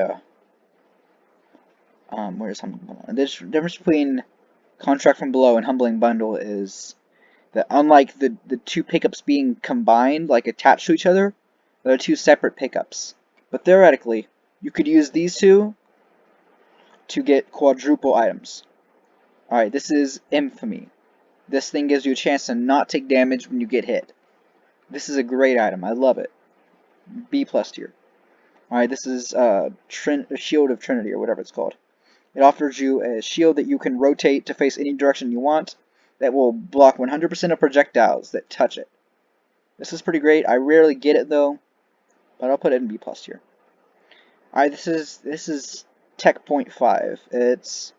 where's Humbling Bundle? The difference between Contract from Below and Humbling Bundle is that unlike the two pickups being combined, like attached to each other, they're two separate pickups. But theoretically, you could use these two to get quadruple items. Alright, this is Infamy. This thing gives you a chance to not take damage when you get hit. This is a great item. I love it. B plus tier. Alright, this is Shield of Trinity, or whatever it's called. It offers you a shield that you can rotate to face any direction you want that will block 100% of projectiles that touch it. This is pretty great. I rarely get it though, but I'll put it in B plus tier. Alright, this is Tech Point 5. It's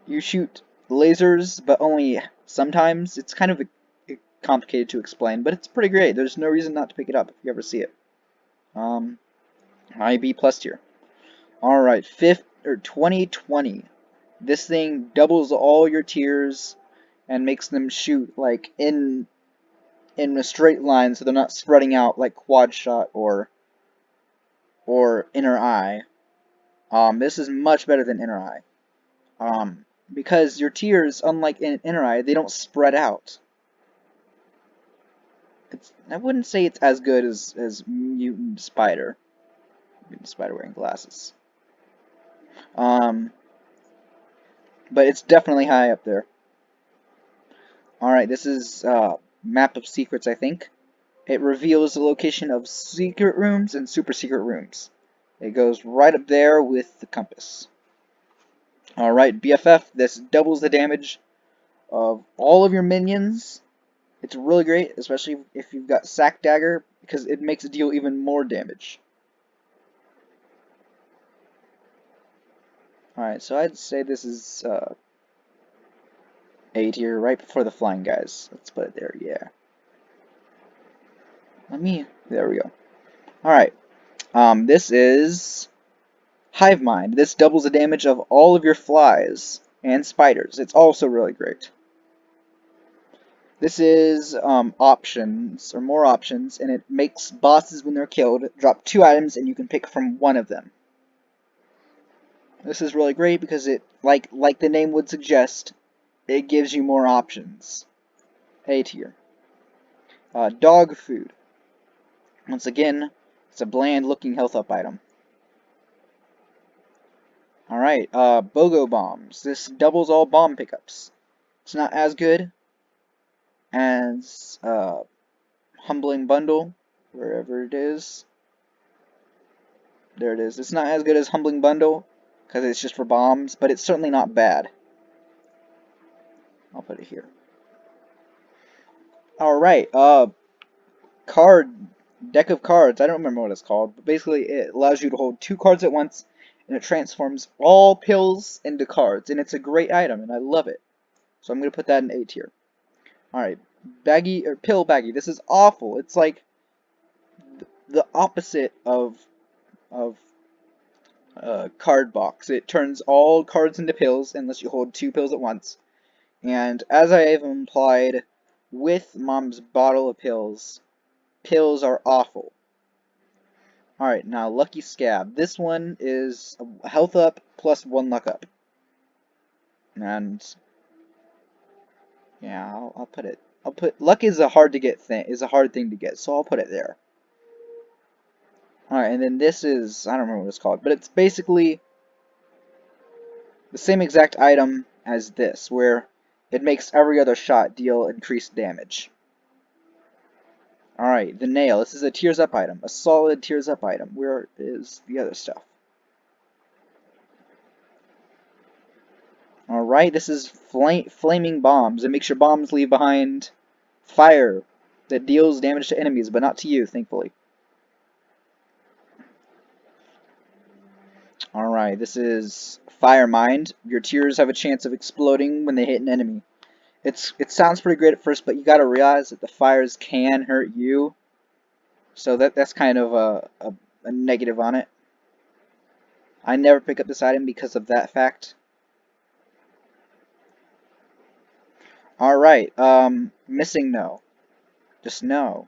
you shoot lasers, but only sometimes. It's kind of complicated to explain, but it's pretty great. There's no reason not to pick it up if you ever see it. IB plus tier. Alright, 2020. This thing doubles all your tiers and makes them shoot like in a straight line, so they're not spreading out like quad shot or inner eye. This is much better than inner eye. Because your tiers, unlike in inner eye, they don't spread out. I wouldn't say it's as good as Mutant Spider. Mutant Spider wearing glasses. But it's definitely high up there. Alright, this is Map of Secrets, I think. It reveals the location of secret rooms and super secret rooms. It goes right up there with the compass. Alright, BFF, this doubles the damage of all of your minions. It's really great, especially if you've got Sack Dagger, because it makes it deal even more damage. Alright, so I'd say this is A tier, right before the flying guys. Let's put it there, yeah. There we go. Alright, this is Hive Mind. This doubles the damage of all of your flies and spiders. It's also really great. This is options, or more options, and it makes bosses, when they're killed, drop 2 items and you can pick from one of them. This is really great because it, like the name would suggest, it gives you more options. A tier. Dog food. Once again, it's a bland looking health up item. Alright, BOGO bombs. This doubles all bomb pickups. It's not as good as Humbling Bundle, wherever it is. There it is. It's not as good as Humbling Bundle, because it's just for bombs, but it's certainly not bad. I'll put it here. Alright, deck of cards. I don't remember what it's called, but basically it allows you to hold 2 cards at once, and it transforms all pills into cards, and it's a great item, and I love it. So I'm going to put that in A tier. Alright, pill baggie. This is awful. It's like the opposite of card box. It turns all cards into pills unless you hold 2 pills at once. And as I have implied, with Mom's bottle of pills, pills are awful. Alright, now Lucky Scab. This one is a health up plus 1 luck up. And yeah, I'll put it. I'll put luck is a hard thing to get, so I'll put it there. Alright, and then this is I don't remember what it's called, but it's basically the same exact item as this, where it makes every other shot deal increased damage. Alright, the nail. This is a tears up item. A solid tears up item. Where is the other stuff? Alright, this is flaming bombs. It makes your bombs leave behind fire that deals damage to enemies, but not to you, thankfully. Alright, this is Fire Mind. Your tears have a chance of exploding when they hit an enemy. It sounds pretty great at first, but you gotta realize that the fires can hurt you. So that's kind of a negative on it. I never pick up this item because of that fact. Alright, missing no. Just no.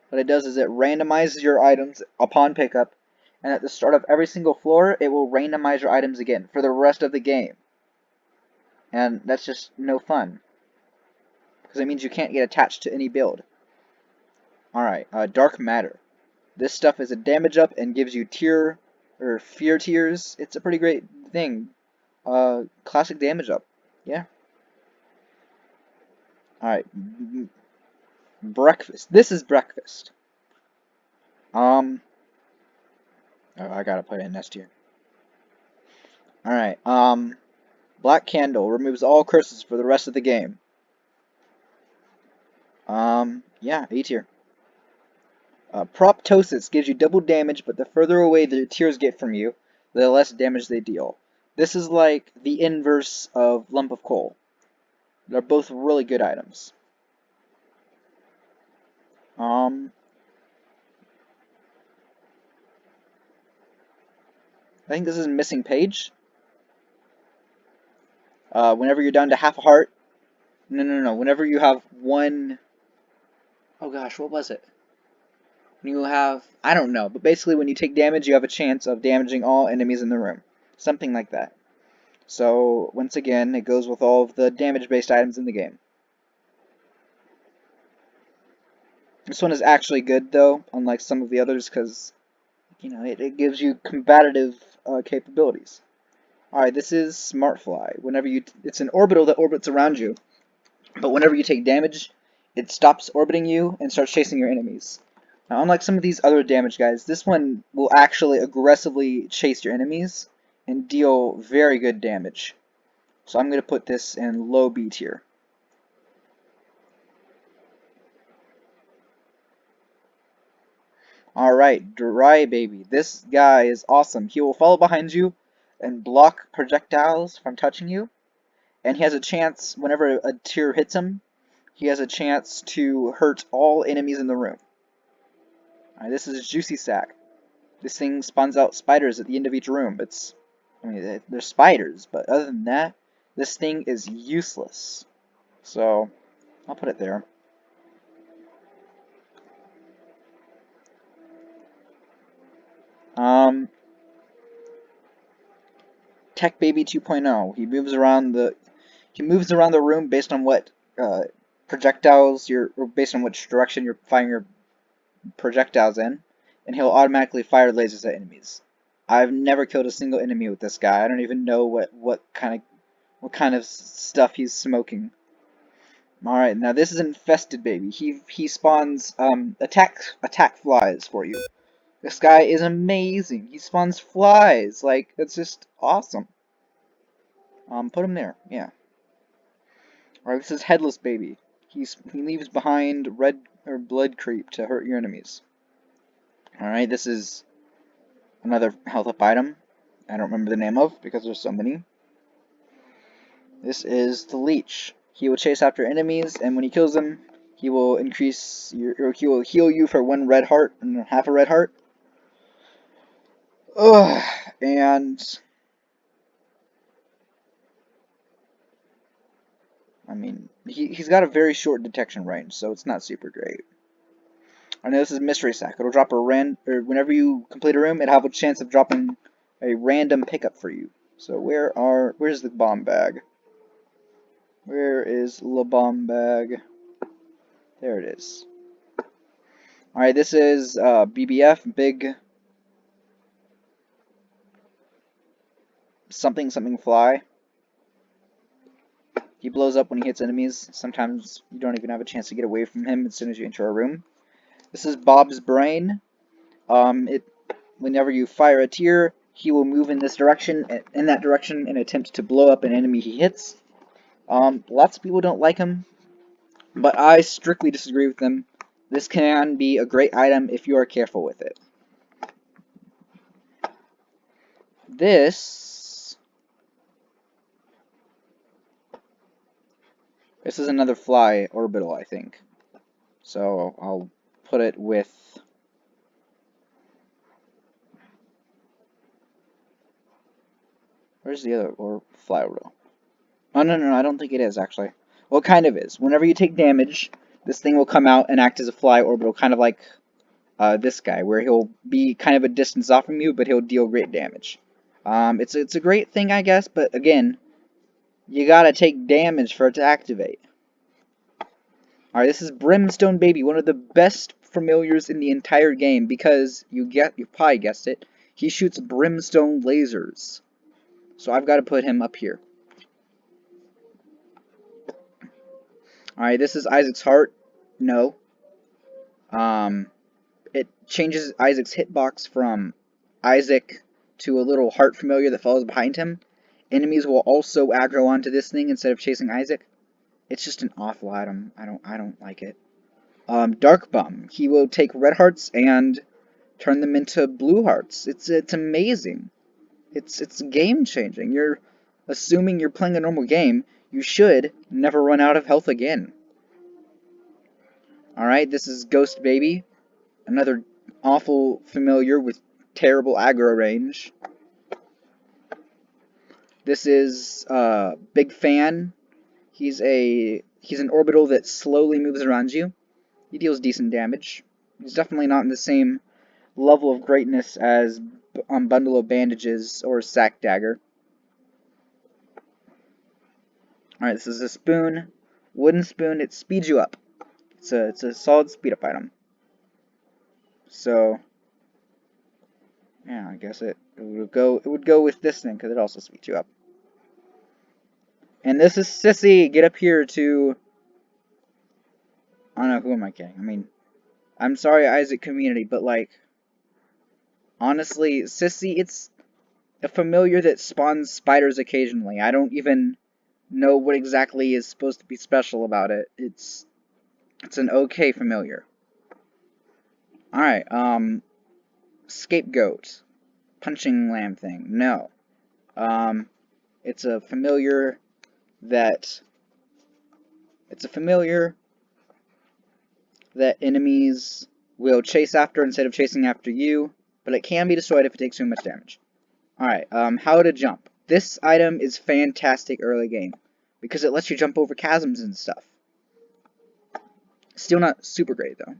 What it does is it randomizes your items upon pickup, and at the start of every single floor, it will randomize your items again for the rest of the game. And that's just no fun, because it means you can't get attached to any build. Alright, Dark Matter. This stuff is a damage up and gives you tear, or fear tears. It's a pretty great thing. Classic damage up. Yeah. Alright, Breakfast. This is Breakfast. Oh, I gotta put it in S tier. Alright, Black Candle removes all curses for the rest of the game. Yeah, A tier. Proptosis gives you double damage, but the further away the tears get from you, the less damage they deal. This is like the inverse of Lump of Coal. They're both really good items. I think this is Missing Page. Whenever you're down to half a heart. No. Whenever you have one. Oh gosh, what was it? When you have. I don't know, but basically when you take damage, you have a chance of damaging all enemies in the room. Something like that. So, once again, it goes with all of the damage-based items in the game. This one is actually good, though, unlike some of the others, because, you know, it gives you combative capabilities. Alright, this is Smart Fly. It's an orbital that orbits around you, but whenever you take damage, it stops orbiting you and starts chasing your enemies. Now, unlike some of these other damage guys, this one will actually aggressively chase your enemies and deal very good damage. So I'm going to put this in low B tier. Alright, Dry Baby. This guy is awesome. He will follow behind you and block projectiles from touching you. And he has a chance, whenever a tear hits him, he has a chance to hurt all enemies in the room. Alright, this is Juicy Sack. This thing spawns out spiders at the end of each room. I mean, they're spiders, but other than that, this thing is useless. So, I'll put it there. Tech Baby 2.0. He moves around the room based on what projectiles or based on which direction you're firing your projectiles in, and he'll automatically fire lasers at enemies. I've never killed a single enemy with this guy. I don't even know what kind of stuff he's smoking. Alright, now this is Infested Baby. He spawns attack flies for you. This guy is amazing. He spawns flies. Like, it's just awesome. Put him there. Yeah. Alright, this is Headless Baby. He leaves behind red or blood creep to hurt your enemies. Alright, this is another health up item. I don't remember the name of because there's so many. This is the Leech. He will chase after enemies, and when he kills them, he will he will heal you for 1 red heart and half a red heart. Ugh, and I mean, he's got a very short detection range, so it's not super great. I know this is Mystery Sack. It'll drop or whenever you complete a room, it'll have a chance of dropping a random pickup for you. So where's the bomb bag? Where is the bomb bag? There it is. Alright, this is BBF, big something something fly. He blows up when he hits enemies. Sometimes you don't even have a chance to get away from him as soon as you enter a room. This is Bob's brain. Whenever you fire a tear, he will move in that direction, and attempt to blow up an enemy he hits. Lots of people don't like him, but I strictly disagree with them. This can be a great item if you are careful with it. This is another fly orbital, I think. So I'll put it with. Where's the other or fly orbital? Oh no, I don't think it is actually. Well, it kind of is. Whenever you take damage, this thing will come out and act as a fly orbital, kind of like this guy, where he'll be kind of a distance off from you, but he'll deal great damage. It's a great thing, I guess, but again, you gotta take damage for it to activate. Alright, this is Brimstone Baby, one of the best familiars in the entire game, because you probably guessed it, he shoots brimstone lasers. So I've got to put him up here. Alright, this is Isaac's heart. No. Um, it changes Isaac's hitbox from Isaac to a little heart familiar that follows behind him. Enemies will also aggro onto this thing instead of chasing Isaac. It's just an awful item. I don't like it. Dark Bum. He will take red hearts and turn them into blue hearts. It's amazing. It's game changing. You're assuming you're playing a normal game. You should never run out of health again. Alright, this is Ghost Baby. Another awful familiar with terrible aggro range. This is Big Fan. He's an orbital that slowly moves around you. He deals decent damage. He's definitely not in the same level of greatness as Bundle of Bandages or Sack Dagger. Alright, this is a spoon. Wooden spoon, it speeds you up. It's a solid speed up item. So yeah, I guess it would go with this thing because it also speeds you up. And this is Sissy. Get up here to. I don't know, who am I kidding? I mean, I'm sorry, Isaac community, but like, honestly, Sissy, it's a familiar that spawns spiders occasionally. I don't even know what exactly is supposed to be special about it. It's an okay familiar. Alright, Scapegoat. Punching lamb thing. No. It's a familiar that enemies will chase after instead of chasing after you, but it can be destroyed if it takes too much damage. Alright, how to jump. This item is fantastic early game, because it lets you jump over chasms and stuff. Still not super great, though,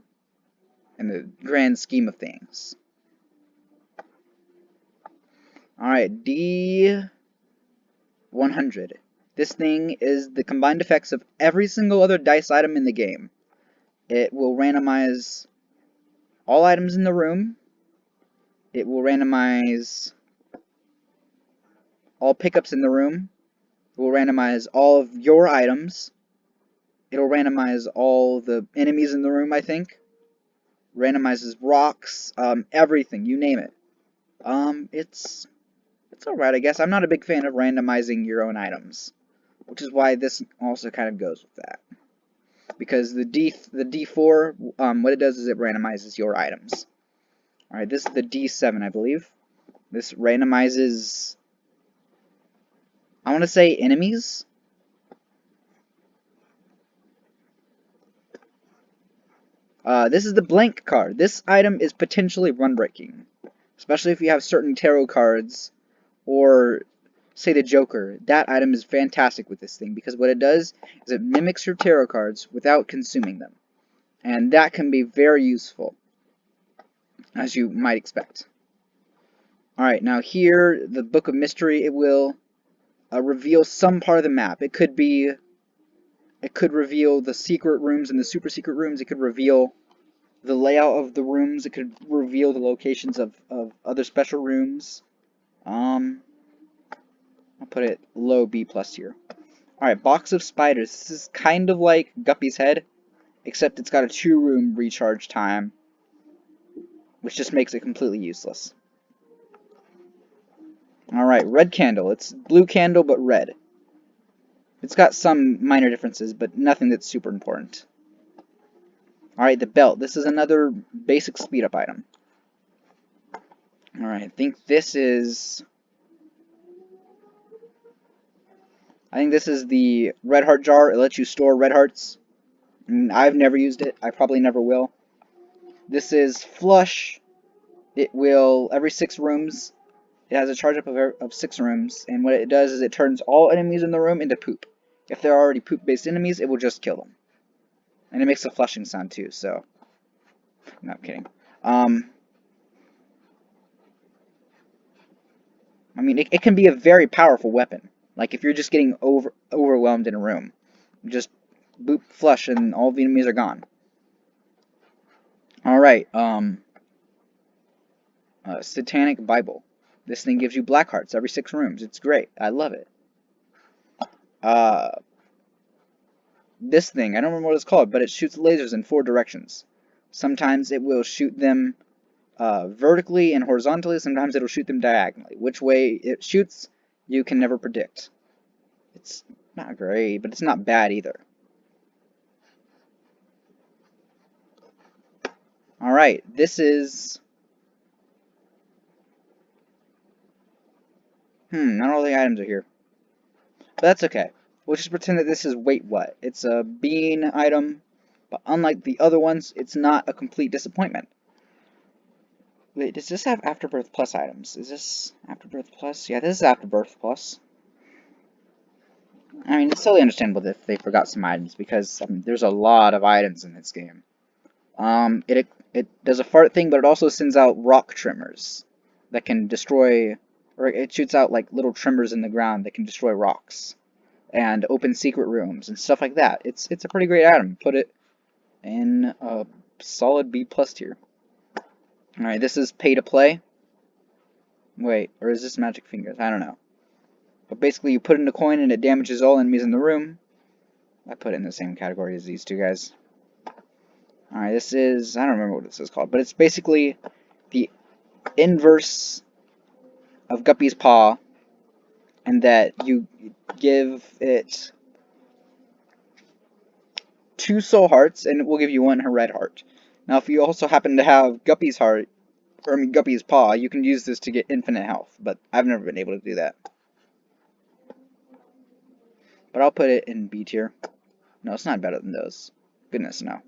in the grand scheme of things. Alright, D100. This thing is the combined effects of every single other dice item in the game. It will randomize all items in the room. It will randomize all pickups in the room. It will randomize all of your items. It'll randomize all the enemies in the room, I think. Randomizes rocks, everything, you name it. It's alright, I guess. I'm not a big fan of randomizing your own items, which is why this also kind of goes with that. Because the D4, what it does is it randomizes your items. Alright, this is the D7, I believe. This randomizes, I want to say, enemies. This is the blank card. This item is potentially run breaking. especially if you have certain tarot cards or say the Joker. That item is fantastic with this thing because what it does is it mimics your tarot cards without consuming them. And that can be very useful, as you might expect. Alright, now here, the Book of Mystery, it will reveal some part of the map. It could reveal the secret rooms and the super secret rooms. It could reveal the layout of the rooms. It could reveal the locations of other special rooms. I'll put it low B plus here. Alright, Box of Spiders. This is kind of like Guppy's Head, except it's got a 2-room recharge time, which just makes it completely useless. Alright, Red Candle. It's blue candle, but red. It's got some minor differences, but nothing that's super important. Alright, the Belt. This is another basic speed-up item. Alright, I think this is the Red Heart Jar. It lets you store red hearts. I've never used it. I probably never will. This is Flush. It will, every 6 rooms, it has a charge up of 6 rooms, and what it does is it turns all enemies in the room into poop. If they're already poop-based enemies, it will just kill them. And it makes a flushing sound too, so... No, I'm kidding. I mean, it can be a very powerful weapon. Like, if you're just getting overwhelmed in a room, just boop, flush, and all the enemies are gone. Alright, Satanic Bible. This thing gives you black hearts every 6 rooms. It's great. I love it. This thing, I don't remember what it's called, but it shoots lasers in 4 directions. Sometimes it will shoot them vertically and horizontally, sometimes it'll shoot them diagonally. Which way it shoots, you can never predict. It's not great, but it's not bad either. Alright, this is... not all the items are here. But that's okay. We'll just pretend that this is Wait What. It's a bean item, but unlike the other ones, it's not a complete disappointment. Wait, does this have Afterbirth Plus items? Is this Afterbirth Plus? Yeah, this is Afterbirth Plus. I mean, it's totally understandable that they forgot some items, because there's a lot of items in this game. It does a fart thing, but it also sends out rock trimmers that can destroy, or it shoots out like little tremors in the ground that can destroy rocks, and open secret rooms and stuff like that. It's a pretty great item. Put it in a solid B plus tier. Alright, this is pay to play. Wait, or is this Magic Fingers? I don't know. But basically, you put in a coin and it damages all enemies in the room. I put it in the same category as these two guys. Alright, this is... I don't remember what this is called, but it's basically the inverse of Guppy's Paw, and that you give it 2 soul hearts, and it will give you 1 red heart. Now, if you also happen to have Guppy's heart, or I mean Guppy's Paw, you can use this to get infinite health, but I've never been able to do that. But I'll put it in B tier. No, it's not better than those. Goodness, no.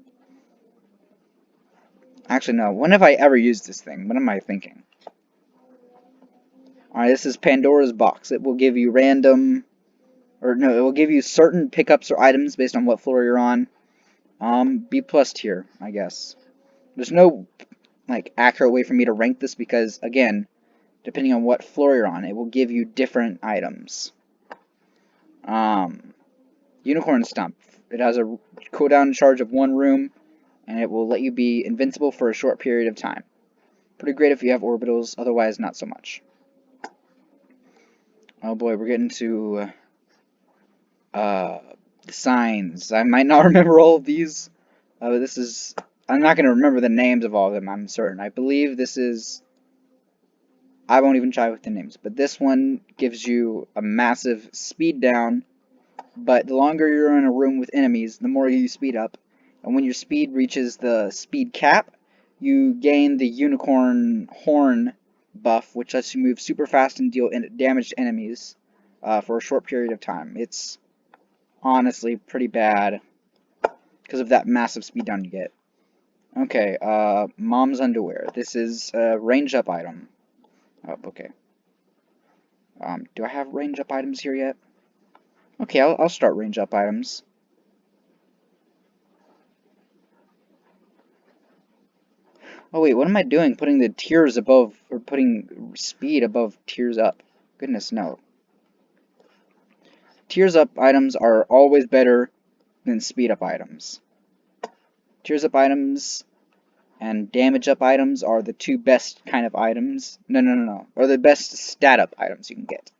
Actually, no. When have I ever used this thing? What am I thinking? Alright, this is Pandora's Box. It will give you random... Or, no, it will give you certain pickups or items based on what floor you're on. B plus tier, I guess. There's no, like, accurate way for me to rank this because, again, depending on what floor you're on, it will give you different items. Unicorn Stump. It has a cooldown charge of 1 room, and it will let you be invincible for a short period of time. Pretty great if you have orbitals, otherwise not so much. Oh boy, we're getting to the signs. I might not remember all of these, but this is... I'm not going to remember the names of all of them, I'm certain. I believe this is... I won't even try with the names, but this one gives you a massive speed down, but the longer you're in a room with enemies, the more you speed up. And when your speed reaches the speed cap, you gain the unicorn horn buff, which lets you move super fast and deal damage to enemies for a short period of time. It's honestly pretty bad because of that massive speed down you get. Okay, Mom's Underwear. This is a range up item. Oh, okay. Do I have range up items here yet? Okay, I'll start range up items. Oh wait, what am I doing? Putting the tiers above, or putting speed above tiers up? Goodness, no. Tiers up items are always better than speed up items. Tiers up items and damage up items are the two best kind of items. No. Are the best stat up items you can get.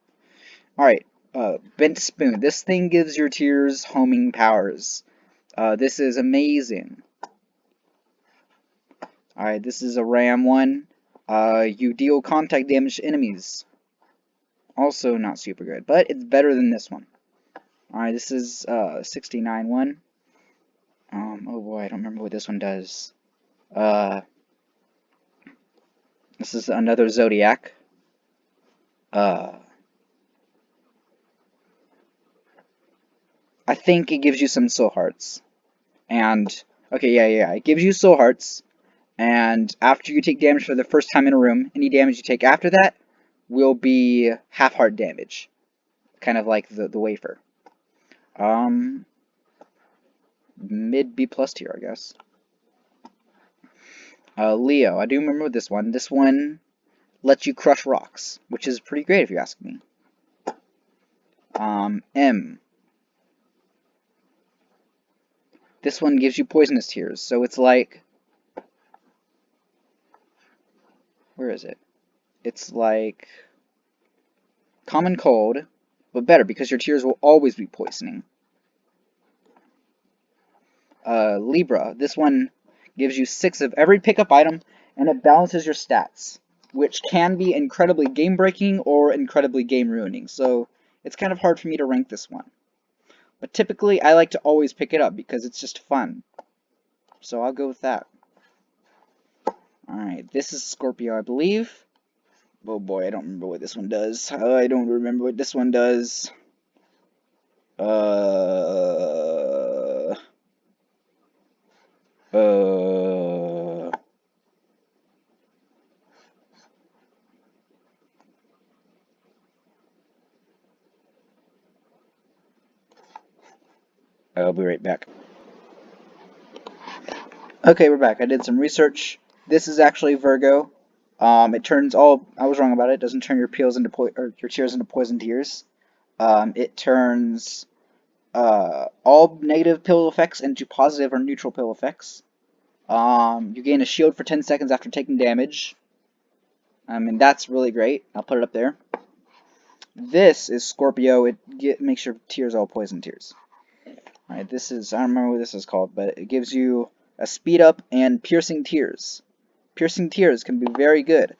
Alright, Bent Spoon. This thing gives your tiers homing powers. This is amazing. Alright, this is a RAM one. You deal contact damage to enemies. Also not super good, but it's better than this one. Alright, this is 69 one. Oh boy, I don't remember what this one does. This is another Zodiac. I think it gives you some soul hearts. And, okay, yeah, it gives you soul hearts. And after you take damage for the first time in a room, any damage you take after that will be half heart damage. Kind of like the wafer. Mid B plus tier, I guess. Leo, I do remember this one. This one lets you crush rocks, which is pretty great if you ask me. M. This one gives you poisonous tears, so it's like... Where is it? It's like... Common cold, but better because your tears will always be poisoning. Libra. This one gives you 6 of every pickup item, and it balances your stats, which can be incredibly game-breaking or incredibly game-ruining, so it's kind of hard for me to rank this one. But typically, I like to always pick it up because it's just fun. So I'll go with that. Alright, this is Scorpio, I believe. Oh boy, I don't remember what this one does. I don't remember what this one does. I'll be right back. Okay, we're back. I did some research. This is actually Virgo. It turns all. I was wrong about it. It doesn't turn your peels into or your tears into poison tears. It turns all negative pill effects into positive or neutral pill effects. You gain a shield for 10 seconds after taking damage. I mean, that's really great. I'll put it up there. This is Scorpio. It makes your tears all poison tears. Alright, this is, I don't remember what this is called, but it gives you a speed up and piercing tears. Piercing tears can be very good.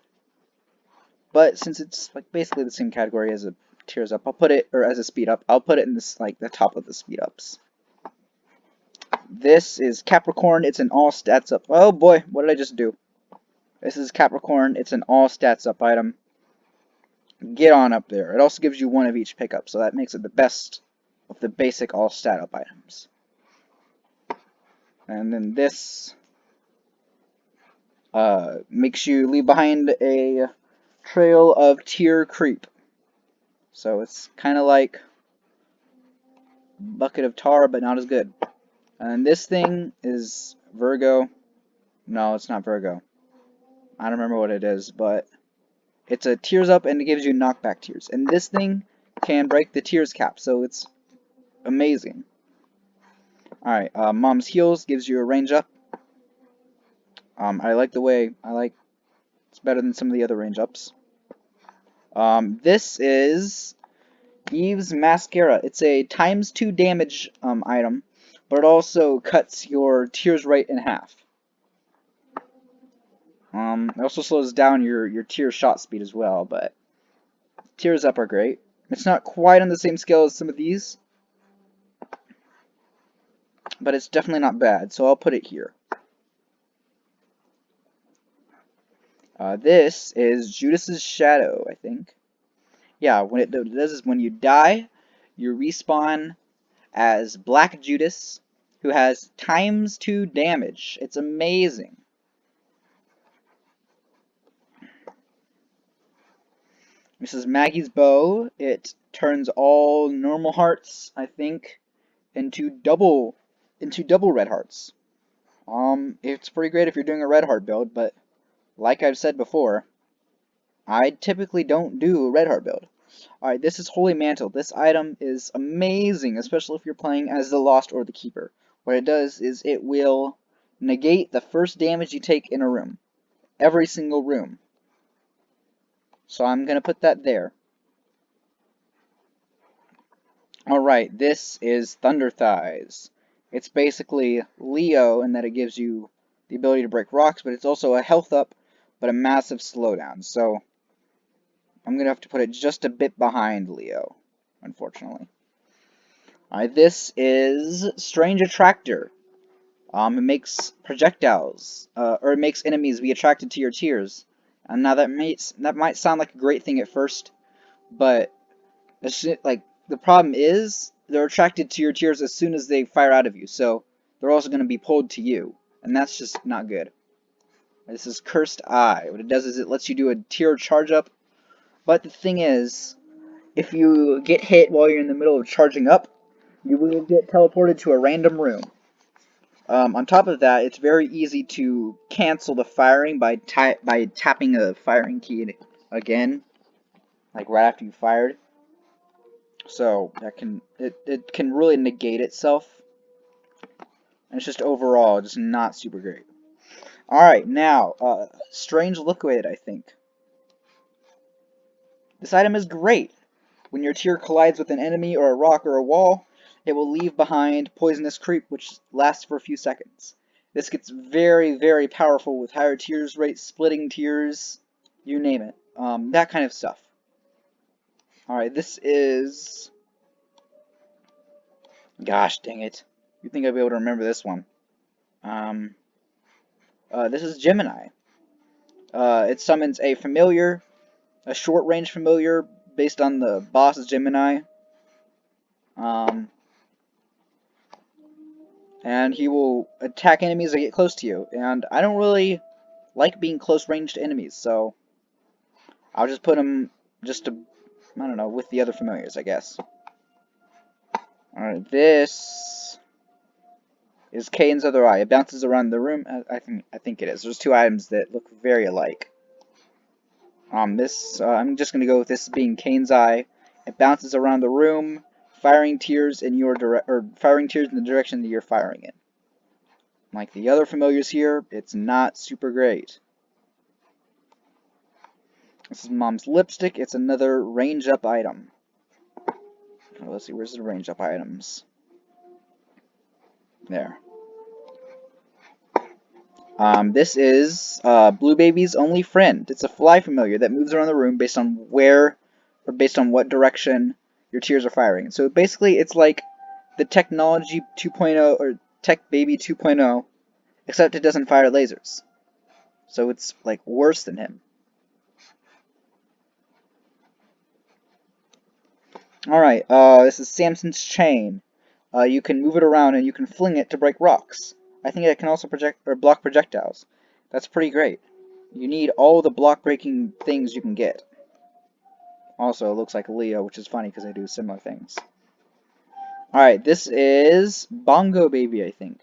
But since it's like basically the same category as a tears up, I'll put it, or as a speed up, I'll put it in this, like, the top of the speed ups. This is Capricorn. It's an all stats up. Oh boy, what did I just do? This is Capricorn. It's an all stats up item. Get on up there. It also gives you 1 of each pickup, so that makes it the best of the basic all stat up items. And then this makes you leave behind a trail of tier creep. So it's kind of like bucket of tar, but not as good. And this thing is Virgo. No, it's not Virgo. I don't remember what it is, but it's a tears up and it gives you knockback tears. And this thing can break the tears cap, so it's amazing. Alright, Mom's Heals gives you a range up. I like the way, it's better than some of the other range ups. This is Eve's Mascara. It's a ×2 damage item, but it also cuts your tears rate in half. It also slows down your tear shot speed as well, but tears up are great. It's not quite on the same scale as some of these, but it's definitely not bad, so I'll put it here. This is Judas's Shadow, I think. Yeah, what it does is when you die, you respawn as Black Judas, who has ×2 damage. It's amazing. This is Maggie's bow. It turns all normal hearts, I think, into double red hearts. It's pretty great if you're doing a red heart build, but like I've said before, I typically don't do a red heart build. Alright, this is Holy Mantle. This item is amazing, especially if you're playing as the Lost or the Keeper. What it does is it will negate the first damage you take in a room. Every single room. So I'm going to put that there. Alright, this is Thunder Thighs. It's basically Leo in that it gives you the ability to break rocks, but it's also a health up, but a massive slowdown. So I'm going to have to put it just a bit behind Leo, unfortunately. Alright, this is Strange Attractor. It makes projectiles, or it makes enemies be attracted to your tears. And now that might sound like a great thing at first, but like the problem is they're attracted to your tears as soon as they fire out of you, so they're also going to be pulled to you, and that's just not good. This is Cursed Eye. What it does is it lets you do a tear charge up, but the thing is, if you get hit while you're in the middle of charging up, you will get teleported to a random room. On top of that, it's very easy to cancel the firing by tapping a firing key again, like right after you fired. So that it can really negate itself. And it's just overall just not super great. Alright, now, Strange Liquid, I think. This item is great. When your tear collides with an enemy or a rock or a wall, it will leave behind Poisonous Creep, which lasts for a few seconds. This gets very, very powerful with higher tears rates, splitting tears, you name it. That kind of stuff. Alright, this is... Gosh dang it. You'd think I'd be able to remember this one. This is Gemini. It summons a familiar, a short-range familiar based on the boss's Gemini. And he will attack enemies that get close to you. And I don't really like being close-ranged enemies, so I'll just put him just to, I don't know, with the other familiars, I guess. Alright, this is Kane's Other Eye. It bounces around the room. I think it is. There's two items that look very alike. I'm just gonna go with this being Kane's Eye. It bounces around the room, firing tears in the direction that you're firing in. Like the other familiars here, it's not super great. This is Mom's Lipstick. It's another range up item. Let's see, where's the range up items? There. This is Blue Baby's Only Friend. It's a fly familiar that moves around the room based on what direction your tears are firing. So basically, it's like the Technology 2.0 or Tech Baby 2.0, except it doesn't fire lasers. So it's like worse than him. Alright, this is Samson's Chain. You can move it around and you can fling it to break rocks. I think it can also block projectiles. That's pretty great. You need all the block breaking things you can get. Also, it looks like Leo, which is funny because they do similar things. Alright, this is Bongo Baby, I think.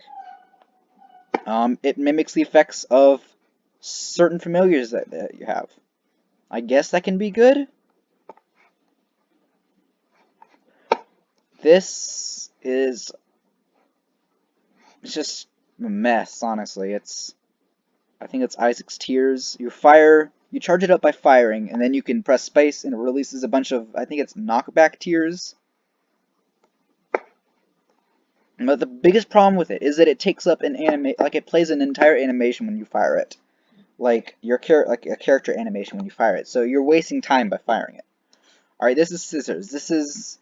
It mimics the effects of certain familiars that you have. I guess that can be good. This is... It's just a mess, honestly. I think it's Isaac's Tears. You charge it up by firing, and then you can press space, and it releases a bunch of, I think it's knockback tears. But the biggest problem with it is that it takes up it plays an entire animation when you fire it. Like a character animation when you fire it. So you're wasting time by firing it. Alright, this is Scissors. This is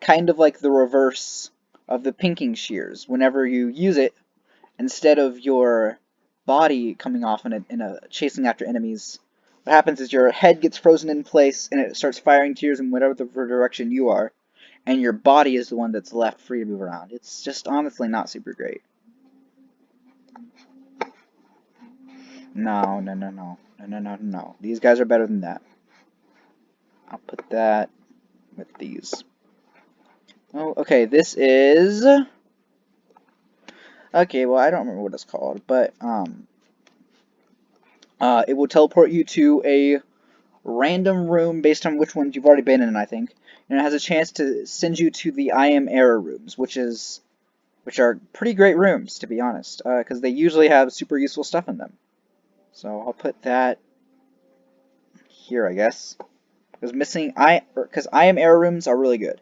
kind of like the reverse of the pinking shears. Whenever you use it, instead of your body coming off in a chasing after enemies, what happens is your head gets frozen in place and it starts firing tears in whatever the direction you are, and your body is the one that's left free to move around. It's just honestly not super great. No. These guys are better than that. I'll put that with these. Oh, okay, this is... Okay, well, I don't remember what it's called, but, it will teleport you to a random room based on which ones you've already been in, I think. And it has a chance to send you to the I am error rooms, which are pretty great rooms, to be honest, because they usually have super useful stuff in them. So I'll put that here, I guess. Because I am error rooms are really good.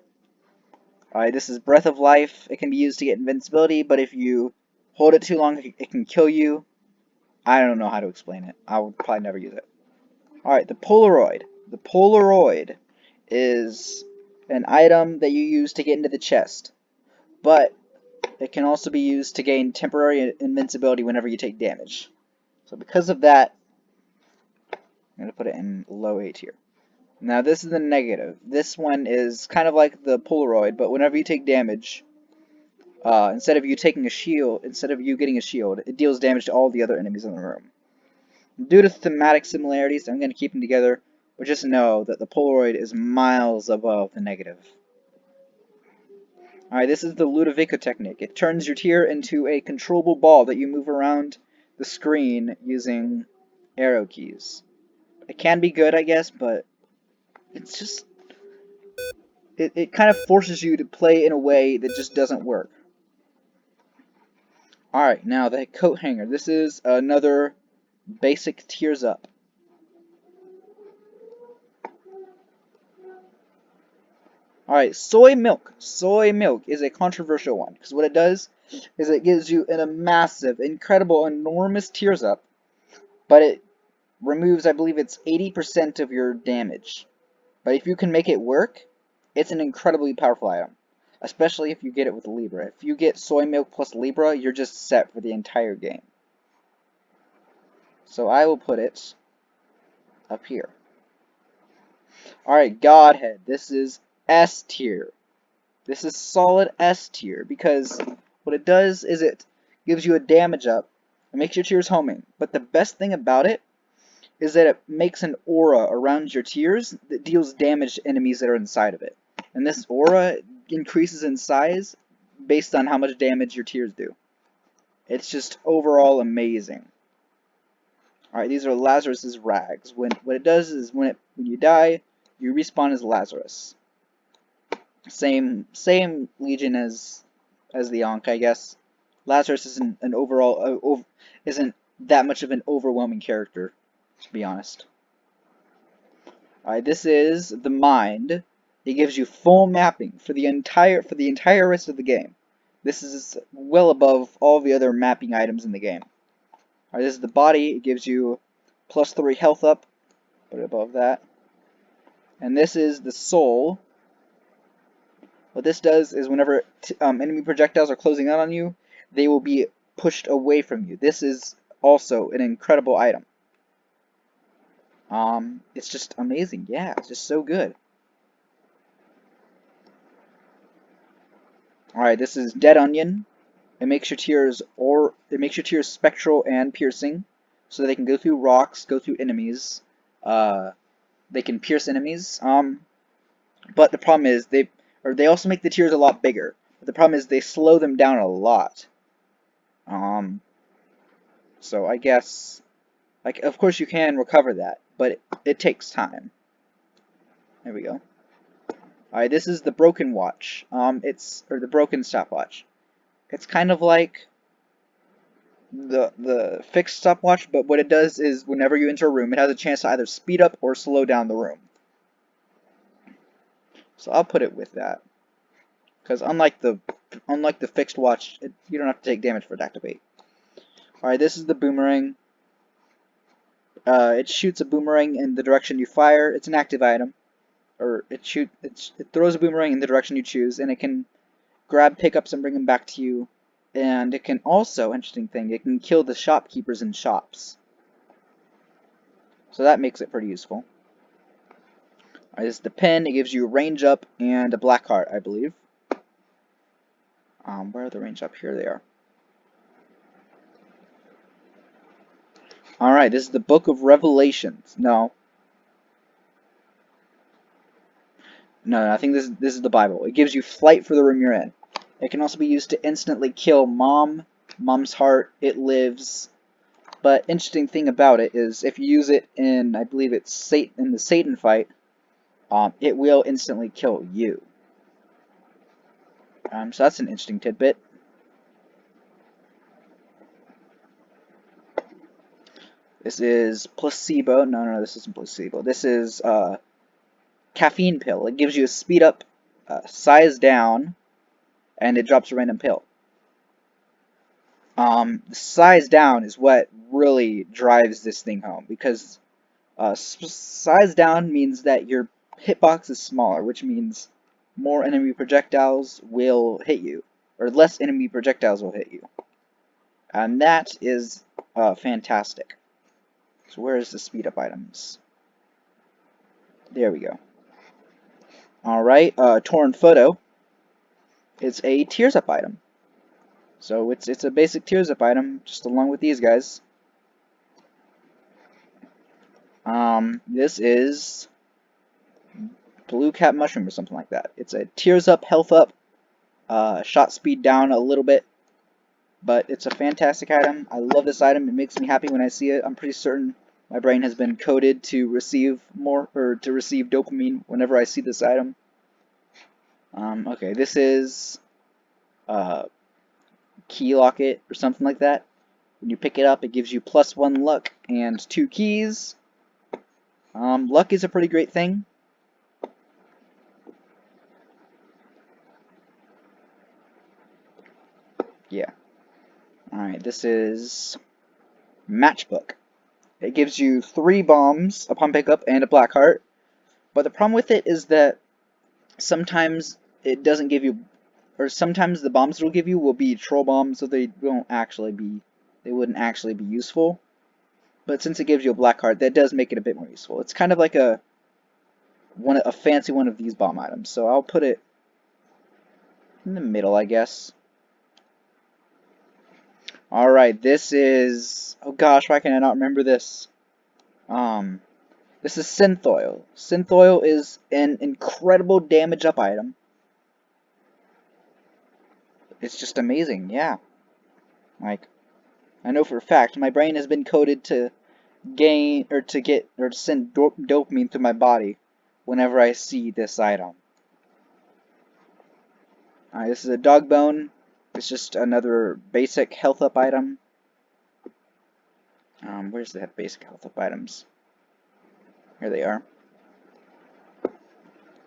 Alright, this is Breath of Life. It can be used to get invincibility, but if you hold it too long, it can kill you. I don't know how to explain it. I would probably never use it. Alright, the Polaroid. The Polaroid is an item that you use to get into the chest, but it can also be used to gain temporary invincibility whenever you take damage. So because of that, I'm going to put it in low A tier. Now this is the negative. This one is kind of like the Polaroid, but whenever you take damage, instead of you getting a shield, it deals damage to all the other enemies in the room. Due to thematic similarities, I'm going to keep them together, but just know that the Polaroid is miles above the negative. Alright, this is the Ludovico technique. It turns your tier into a controllable ball that you move around the screen using arrow keys. It can be good, I guess, but it's just... It kind of forces you to play in a way that just doesn't work. Alright, now the coat hanger. This is another basic tiers up. Alright, soy milk. Soy milk is a controversial one, because what it does is it gives you a massive, incredible, enormous tears up, but it removes, I believe it's 80% of your damage. But if you can make it work, it's an incredibly powerful item, especially if you get it with Libra. If you get soy milk plus Libra, you're just set for the entire game. So I will put it up here. Alright, Godhead. This is S tier. This is solid S tier because what it does is it gives you a damage up. It makes your tears homing. But the best thing about it is that it makes an aura around your tears that deals damage to enemies that are inside of it. And this aura increases in size based on how much damage your tears do. It's just overall amazing. Alright, these are Lazarus's rags. What it does is when you die, you respawn as Lazarus. Same Legion as the Ankh, I guess. Lazarus isn't isn't that much of an overwhelming character, to be honest. Alright, this is the Mind. It gives you full mapping for the entire rest of the game. This is well above all the other mapping items in the game. Alright, this is the Body. It gives you +3 health up, put it above that. And this is the Soul. What this does is whenever enemy projectiles are closing in on you, they will be pushed away from you. This is also an incredible item. It's just amazing. Yeah, it's just so good. Alright, this is Dead Onion. It makes your tears spectral and piercing, so they can go through rocks, go through enemies. They can pierce enemies. But the problem is they also make the tears a lot bigger. But the problem is they slow them down a lot. So I guess, like, of course you can recover that, but it takes time. There we go. Alright, this is the Broken Watch. The Broken Stopwatch. It's kind of like the fixed stopwatch, but what it does is whenever you enter a room, it has a chance to either speed up or slow down the room. So I'll put it with that, because unlike the fixed watch, you don't have to take damage for it to activate. Alright, this is the Boomerang. It shoots a boomerang in the direction you fire. It's an active item, or it throws a boomerang in the direction you choose, and it can grab pickups and bring them back to you. And it can also, interesting thing, it can kill the shopkeepers in shops. So that makes it pretty useful. Alright, this is the pen. It gives you a range up and a black heart, I believe. Where are the range up? Here they are. Alright, this is the Book of Revelations. No. No, I think this is the Bible. It gives you flight for the room you're in. It can also be used to instantly kill mom's heart, it lives. But interesting thing about it is if you use it in, I believe it's in the Satan fight, it will instantly kill you. So that's an interesting tidbit. This is placebo. No, this isn't placebo. This is caffeine pill. It gives you a speed up, size down, and it drops a random pill. The size down is what really drives this thing home because size down means that your hitbox is smaller, which means more enemy projectiles will hit you, or less enemy projectiles will hit you, and that is fantastic. So where is the speed up items? There we go. All right, torn photo. It's a tears up item. So it's a basic tears up item, just along with these guys. This is blue cap mushroom or something like that. It's a tears up, health up, shot speed down a little bit, but it's a fantastic item. I love this item. It makes me happy when I see it. I'm pretty certain my brain has been coded to receive more, or to receive dopamine whenever I see this item. Okay, this is key locket or something like that. When you pick it up, it gives you +1 luck and 2 keys. Luck is a pretty great thing. Yeah. Alright, this is Matchbook. It gives you 3 bombs upon pickup and a black heart. But the problem with it is that sometimes it doesn't give you, or sometimes the bombs it'll give you will be troll bombs, so they wouldn't actually be useful. But since it gives you a black heart, that does make it a bit more useful. It's kind of like a fancy one of these bomb items. So I'll put it in the middle, I guess. Alright, this is... oh gosh, why can I not remember this? This is Synth Oil. Synth Oil is an incredible damage up item. It's just amazing, yeah. Like, I know for a fact, my brain has been coded to gain, or to send dopamine through my body whenever I see this item. Alright, this is a dog bone. It's just another basic health up item. Where's the basic health up items? Here they are.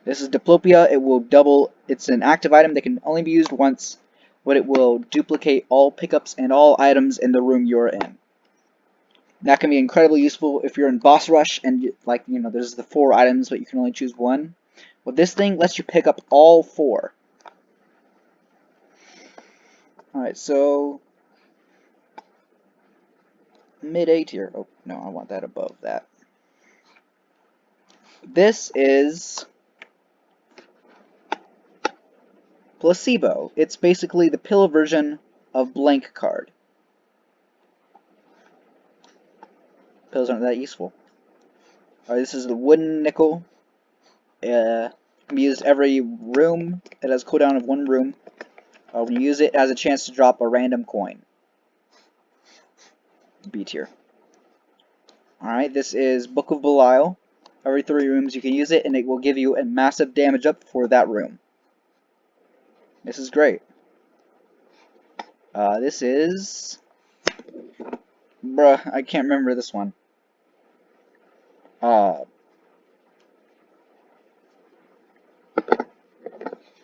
This is Diplopia. It will double. It's an active item that can only be used once, but it will duplicate all pickups and all items in the room you're in. That can be incredibly useful if you're in boss rush and, like, you know, there's the 4 items, but you can only choose one. Well, this thing lets you pick up all 4. Alright, so mid-A tier. Oh, no, I want that above that. This is Placebo. It's basically the pill version of Blank Card. Pills aren't that useful. Alright, this is the wooden nickel. Can be used every room. It has a cooldown of 1 room. When you use it, it has a chance to drop a random coin. B tier. Alright, this is Book of Belial. Every 3 rooms you can use it, and it will give you a massive damage up for that room. This is great. This is... bruh, I can't remember this one.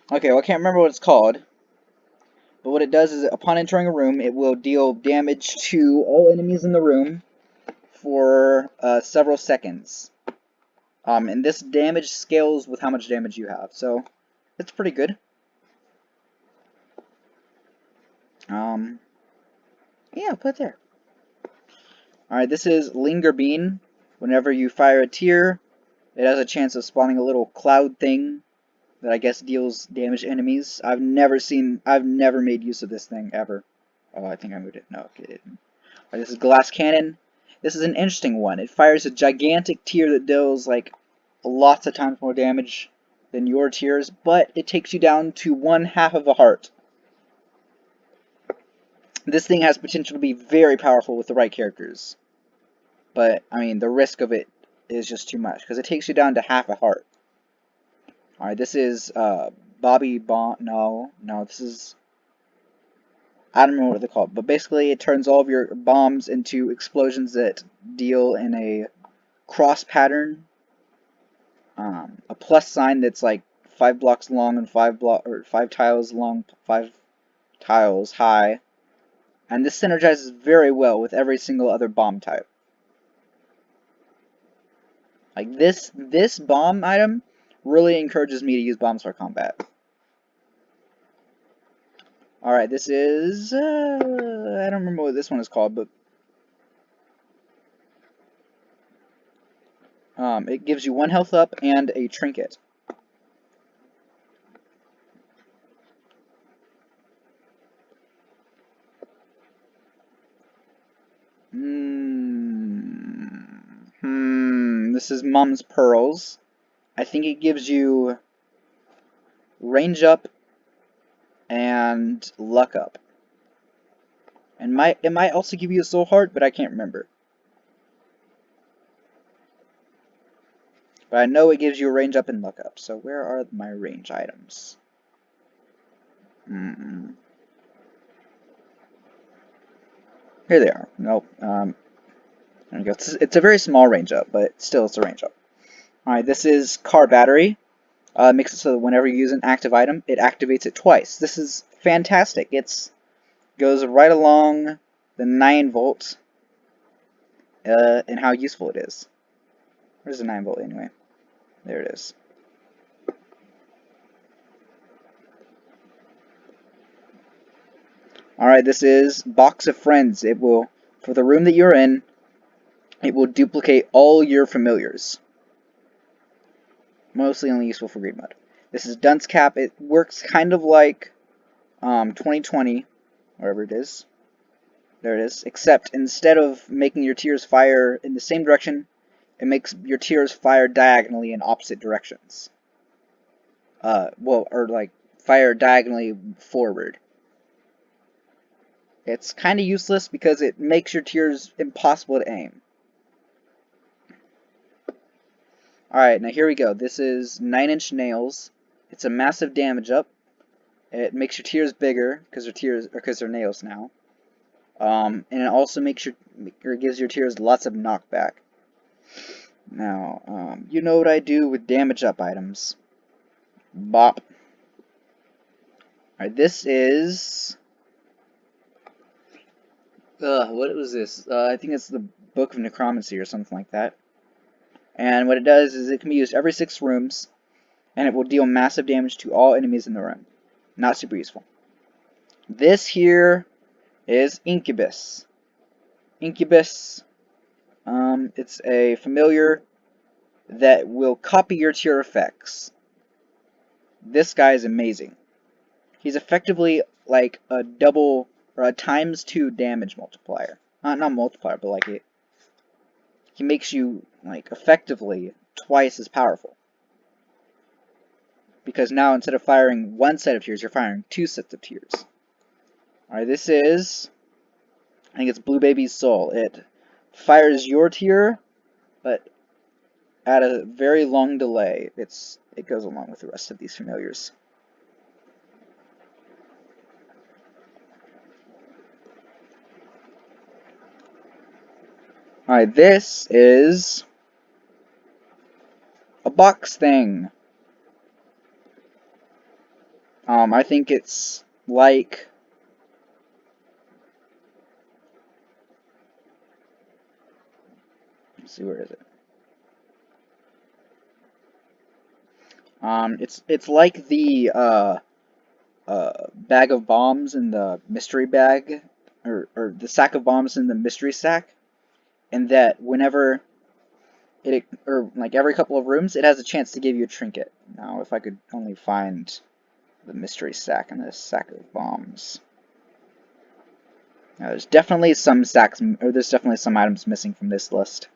Okay, well, I can't remember what it's called. But what it does is, upon entering a room, it will deal damage to all enemies in the room for several seconds. And this damage scales with how much damage you have, so it's pretty good. Yeah, put it there. Alright, this is Linger Bean. Whenever you fire a tear, it has a chance of spawning a little cloud thing that I guess deals damage to enemies. I've never made use of this thing, ever. Oh, I think I moved it. No, okay, it didn't. Alright, this is Glass Cannon. This is an interesting one. It fires a gigantic tear that deals, like, lots of times more damage than your tiers, but it takes you down to 1/2 of a heart. This thing has potential to be very powerful with the right characters. But, I mean, the risk of it is just too much, because it takes you down to 1/2 a heart. Alright, this is, Bobby Bomb. No, this is. I don't remember what they're called, but basically it turns all of your bombs into explosions that deal in a cross pattern. A plus sign that's like 5 blocks long and 5 tiles long, 5 tiles high. And this synergizes very well with every single other bomb type. Like this bomb item really encourages me to use bombs for combat. Alright, this is, I don't remember what this one is called, but it gives you 1 health up and a trinket. This is Mom's Pearls. I think it gives you range up and luck up. And it might also give you a soul heart, but I can't remember. But I know it gives you a range up and luck up. So where are my range items? Here they are. Nope. There we go. It's a very small range up, but still it's a range up. Alright, this is car battery. Makes it so that whenever you use an active item, it activates it twice. This is fantastic. It goes right along the 9 volt and how useful it is. Where's the 9 volt anyway? There it is. Alright, this is Box of Friends. It will, for the room that you're in, it will duplicate all your familiars. Mostly only useful for green mud. This is Dunce Cap. It works kind of like 2020, wherever it is. There it is. Except instead of making your tiers fire in the same direction, it makes your tiers fire diagonally in opposite directions. Or like fire diagonally forward. It's kind of useless because it makes your tiers impossible to aim. Alright, now here we go. This is 9-inch nails. It's a massive damage up. It makes your tiers bigger because they're nails now. And it also gives your tiers lots of knockback. Now, you know what I do with damage up items. Bop. Alright, this is... what was this? I think it's the Book of Necromancy or something like that. And what it does is it can be used every 6 rooms, and it will deal massive damage to all enemies in the room. Not super useful. This here is Incubus. Incubus, it's a familiar that will copy your tier effects. This guy is amazing. He's effectively like a double or a ×2 damage multiplier. Not multiplier, but like he makes you like effectively twice as powerful. Because now instead of firing 1 set of tiers, you're firing 2 sets of tiers. Alright, this is, I think it's Blue Baby's Soul. It fires your tier, but at a very long delay. It goes along with the rest of these familiars. Alright, this is a box thing. I think it's like... Let's see, where is it? It's like the bag of bombs in the mystery bag, or the sack of bombs in the mystery sack, and that whenever or like every couple of rooms, it has a chance to give you a trinket. Now, if I could only find the mystery sack and the sack of bombs. Now, there's definitely some items missing from this list.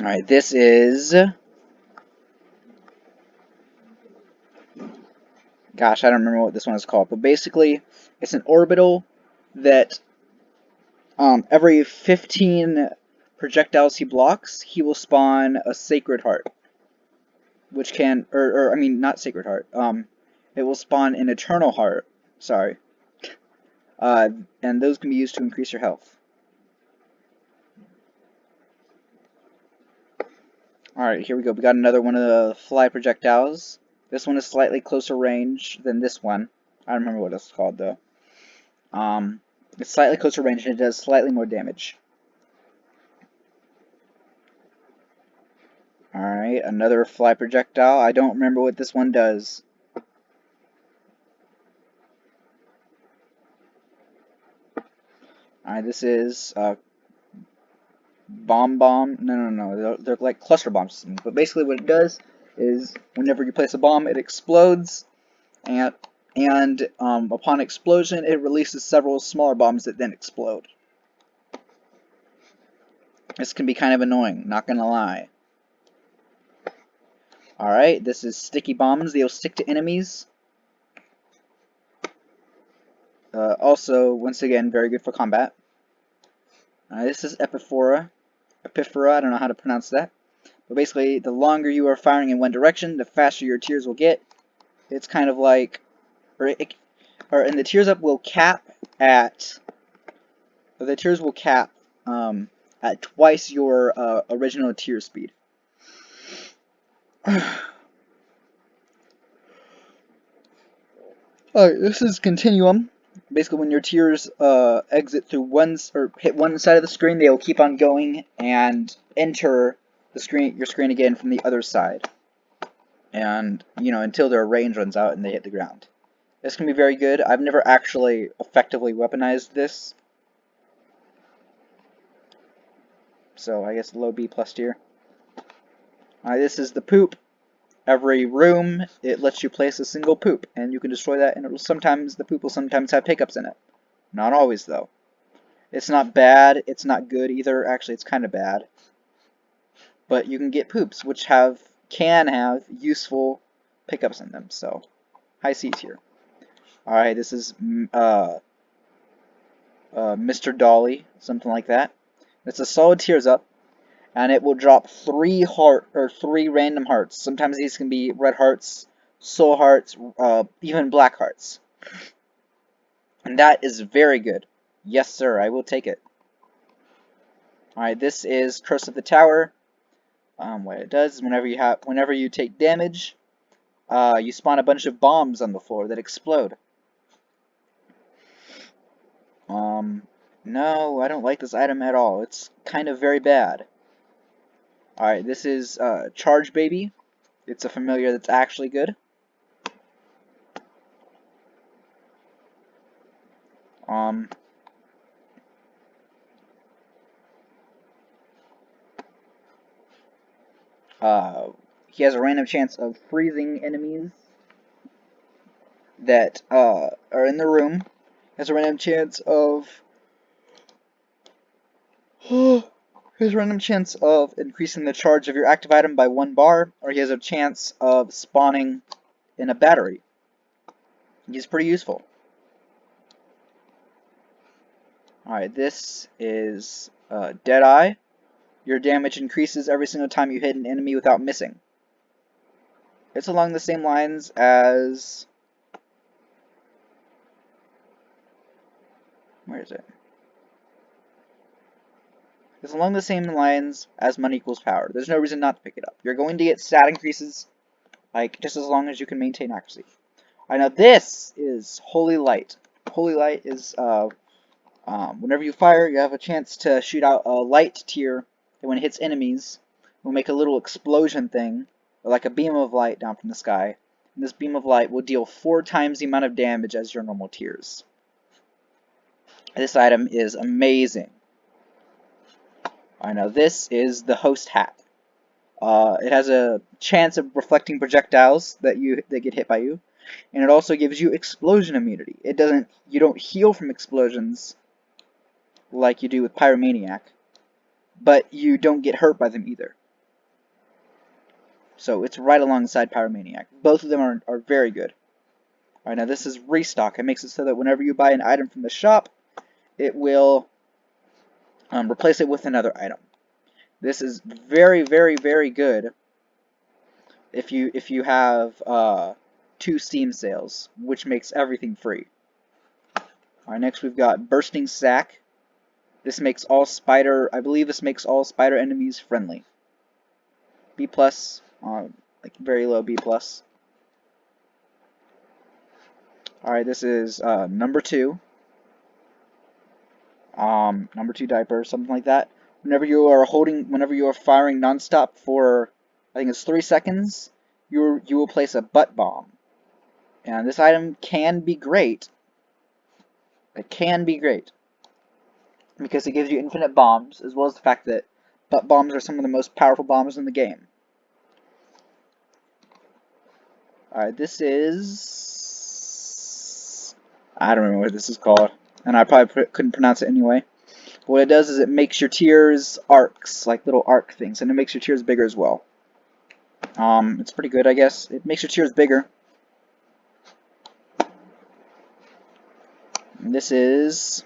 Alright, this is Gosh, I don't remember what this one is called, but basically, it's an orbital that every 15 projectiles he blocks, he will spawn a Sacred Heart, which can, or I mean, not Sacred Heart. It will spawn an Eternal Heart. Sorry. And those can be used to increase your health. Alright, here we go. We got another one of the fly projectiles. This one is slightly closer range than this one. I don't remember what it's called, though. It's slightly closer range and it does slightly more damage. Alright, another fly projectile. I don't remember what this one does. Alright, this is bomb. No. They're like cluster bombs. But basically what it does is whenever you place a bomb, it explodes, and upon explosion, it releases several smaller bombs that then explode. This can be kind of annoying, not gonna lie. Alright, this is sticky bombs. They'll stick to enemies. Also, once again, very good for combat. This is Epiphora. I don't know how to pronounce that. But basically, the longer you are firing in one direction, the faster your tears will get. It's kind of like, and the tears up will cap at, the tears will cap at twice your original tear speed. Alright, this is Continuum. Basically, when your tears exit through or hit one side of the screen, they will keep on going and enter your screen again from the other side. And, until their range runs out and they hit the ground. This can be very good. I've never actually effectively weaponized this. So, I guess low B+ tier. Alright, this is the poop. Every room, it lets you place a single poop, and you can destroy that, and the poop will sometimes have pickups in it. Not always, though. It's not bad, it's not good either. Actually, it's kind of bad. But you can get poops, which can have useful pickups in them, so high C tier. Alright, this is Mr. Dolly, something like that. It's a solid tears up. And it will drop 3 random hearts. Sometimes these can be red hearts, soul hearts, even black hearts. And that is very good. Yes, sir, I will take it. Alright, this is Curse of the Tower. What it does is whenever you take damage, you spawn a bunch of bombs on the floor that explode. No, I don't like this item at all. It's kind of very bad. Alright, this is Charge Baby. It's a familiar that's actually good. He has a random chance of freezing enemies that are in the room. He has a random chance of increasing the charge of your active item by 1 bar, or he has a chance of spawning in a battery. He's pretty useful. Alright, this is Deadeye. Your damage increases every single time you hit an enemy without missing. It's along the same lines as... Where is it? It's along the same lines as money equals power. There's no reason not to pick it up. You're going to get stat increases, like, just as long as you can maintain accuracy. Alright, now this is Holy Light. Holy Light is, whenever you fire, you have a chance to shoot out a light tier that when it hits enemies, will make a little explosion thing, or like a beam of light down from the sky. And this beam of light will deal 4 times the amount of damage as your normal tiers. This item is amazing. Alright, now this is the Host Hat. It has a chance of reflecting projectiles that get hit by you, and it also gives you explosion immunity. You don't heal from explosions like you do with Pyromaniac, but you don't get hurt by them either. So it's right alongside Pyromaniac. Both of them are very good. Alright, now this is restock. It makes it so that whenever you buy an item from the shop, it will replace it with another item. This is very, very, very good if you have 2 Steam sales, which makes everything free. Alright, next we've got Bursting Sack. This makes all spider, I believe this makes all spider enemies friendly. B+, like very low B+. Alright, this is number 2. Number 2 diaper, something like that. Whenever you are firing nonstop for, I think it's 3 seconds, you will place a butt bomb. And this item can be great. It can be great. Because it gives you infinite bombs, as well as the fact that butt bombs are some of the most powerful bombs in the game. Alright, this is... I don't remember what this is called. And I probably couldn't pronounce it anyway. But what it does is it makes your tears arcs, like little arc things, and it makes your tears bigger as well. It's pretty good, I guess. It makes your tears bigger. And this is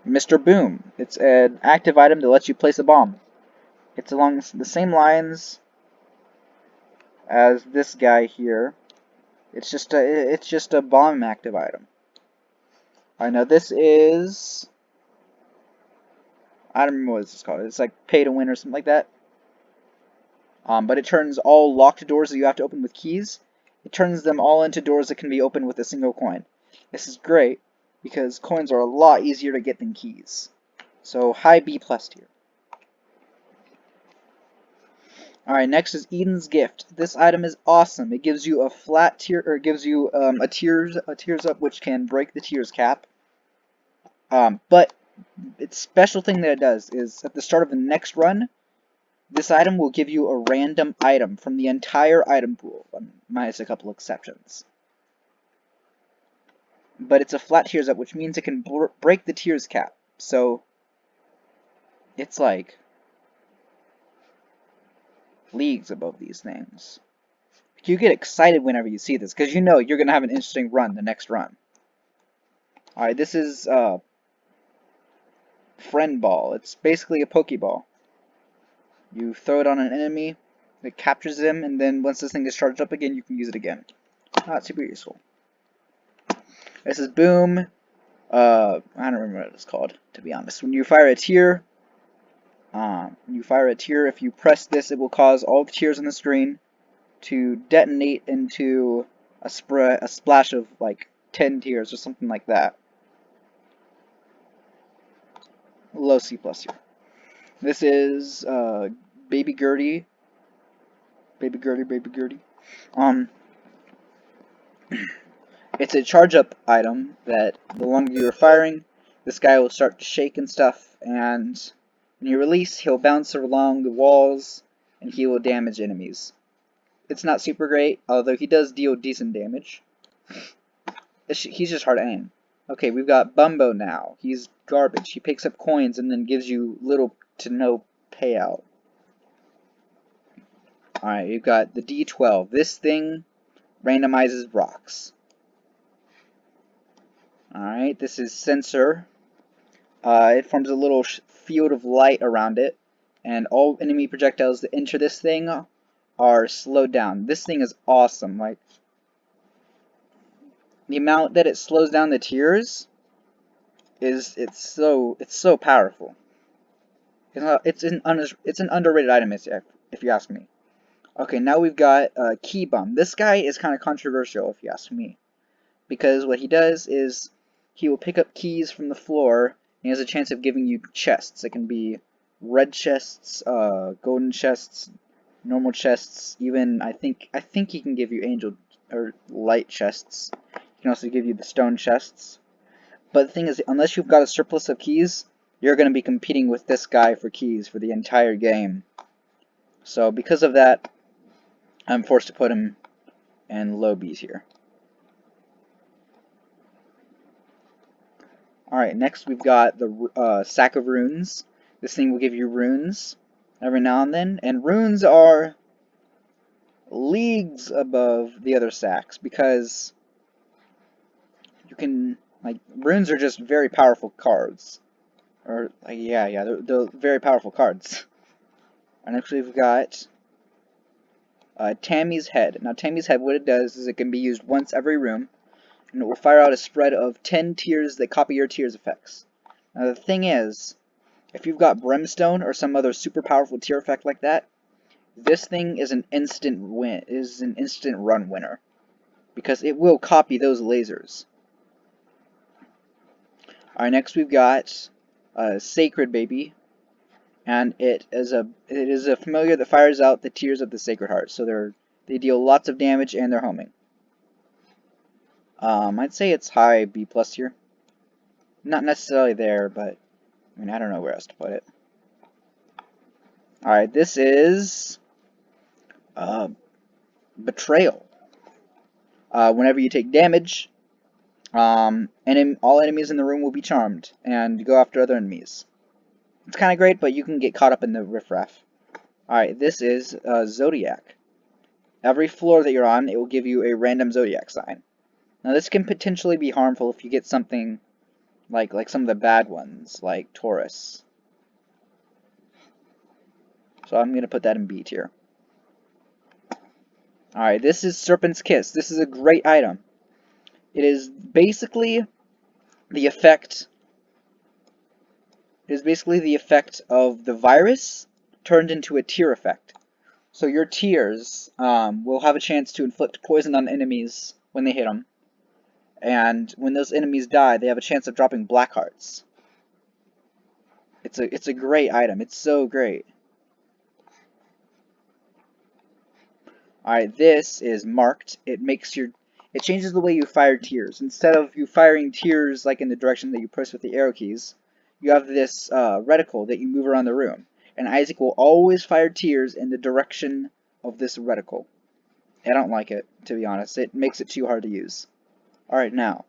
Mr. Boom. It's an active item that lets you place a bomb. It's along the same lines as this guy here. It's just a bomb active item. Alright, now this is... I don't remember what this is called. It's like pay to win or something like that. But it turns all locked doors that you have to open with keys. It turns them all into doors that can be opened with a single coin. This is great because coins are a lot easier to get than keys. So high B+ tier. Alright, next is Eden's Gift. This item is awesome. It gives you a flat tier, or it gives you a tears up, which can break the tears cap. But its special thing that it does is at the start of the next run, this item will give you a random item from the entire item pool, minus a couple exceptions. But it's a flat tears up, which means it can break the tears cap. So it's like leagues above these things. You get excited whenever you see this, because you know you're going to have an interesting run the next run. Alright, this is Friend Ball. It's basically a Pokeball. You throw it on an enemy, it captures them, and then once this thing is charged up again, you can use it again. Not super useful. This is Boom. I don't remember what it's called, to be honest. When you fire a tear, if you press this, it will cause all the tears on the screen to detonate into a splash of like 10 tears or something like that. Low C+ here. This is Baby Gertie. Baby Gertie. It's a charge up item that the longer you are firing, this guy will start to shake and stuff, and when you release, he'll bounce along the walls and he will damage enemies. It's not super great, although he does deal decent damage. He's just hard to aim. Okay, we've got Bumbo now. He's garbage. He picks up coins and then gives you little to no payout. Alright, we've got the D12. This thing randomizes rocks. Alright, this is Sensor. It forms a little field of light around it, and all enemy projectiles that enter this thing are slowed down. This thing is awesome. Like, the amount that it slows down the tears is it's so powerful. It's an underrated item if you ask me. Okay, now we've got Key Bum. This guy is kind of controversial if you ask me, because what he does is he will pick up keys from the floor and he has a chance of giving you chests. It can be red chests, golden chests, normal chests, even I think he can give you angel or light chests. He can also give you the stone chests. But the thing is, unless you've got a surplus of keys, you're going to be competing with this guy for keys for the entire game. So because of that, I'm forced to put him in low B's here. Alright, next we've got the Sack of Runes. This thing will give you runes every now and then, and runes are leagues above the other sacks because can, like, runes are just very powerful cards. Or, yeah, they're very powerful cards. And next we've got Tammy's Head. Now, Tammy's Head, what it does is it can be used once every room, and it will fire out a spread of 10 tiers that copy your tiers effects. Now, the thing is, if you've got Brimstone or some other super powerful tier effect like that, this thing is an instant run winner, because it will copy those lasers. Alright, next we've got Sacred Baby, and it is a familiar that fires out the tears of the Sacred Heart. So they deal lots of damage and they're homing. I'd say it's high B plus tier. Not necessarily there, but I mean I don't know where else to put it. Alright, this is Betrayal. Whenever you take damage, all enemies in the room will be charmed and go after other enemies. It's kind of great, but you can get caught up in the riffraff. Alright, this is Zodiac. Every floor that you're on, it will give you a random Zodiac sign. Now this can potentially be harmful if you get something like some of the bad ones, like Taurus. So I'm going to put that in B tier. Alright, this is Serpent's Kiss. This is a great item. It is basically the effect of the virus turned into a tear effect. So your tears will have a chance to inflict poison on enemies when they hit them. And when those enemies die, they have a chance of dropping black hearts. It's a great item. It's so great. Alright, this is Marked. It changes the way you fire tears. Instead of you firing tears like in the direction that you push with the arrow keys, you have this reticle that you move around the room. And Isaac will always fire tears in the direction of this reticle. I don't like it, to be honest. It makes it too hard to use. Alright, now,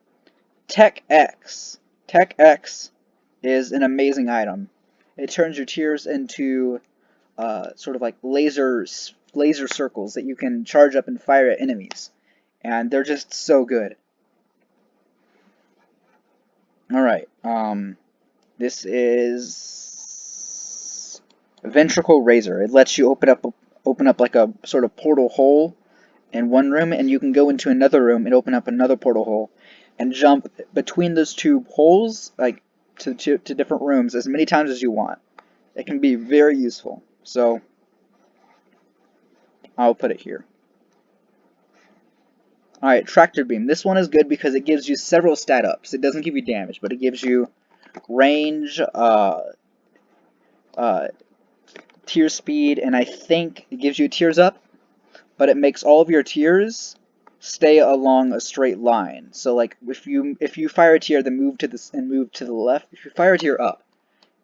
Tech X. Tech X is an amazing item. It turns your tears into sort of like laser circles that you can charge up and fire at enemies. And they're just so good. Alright, this is Ventricle Razor. It lets you open up like a sort of portal hole in one room, and you can go into another room and open up another portal hole and jump between those two holes, like to different rooms as many times as you want. It can be very useful. So I'll put it here. Alright, Tractor Beam. This one is good because it gives you several stat ups. It doesn't give you damage, but it gives you range, tier speed, and I think it gives you tears up, but it makes all of your tiers stay along a straight line. So like if you fire a tier, then move to the left. If you fire a tier up,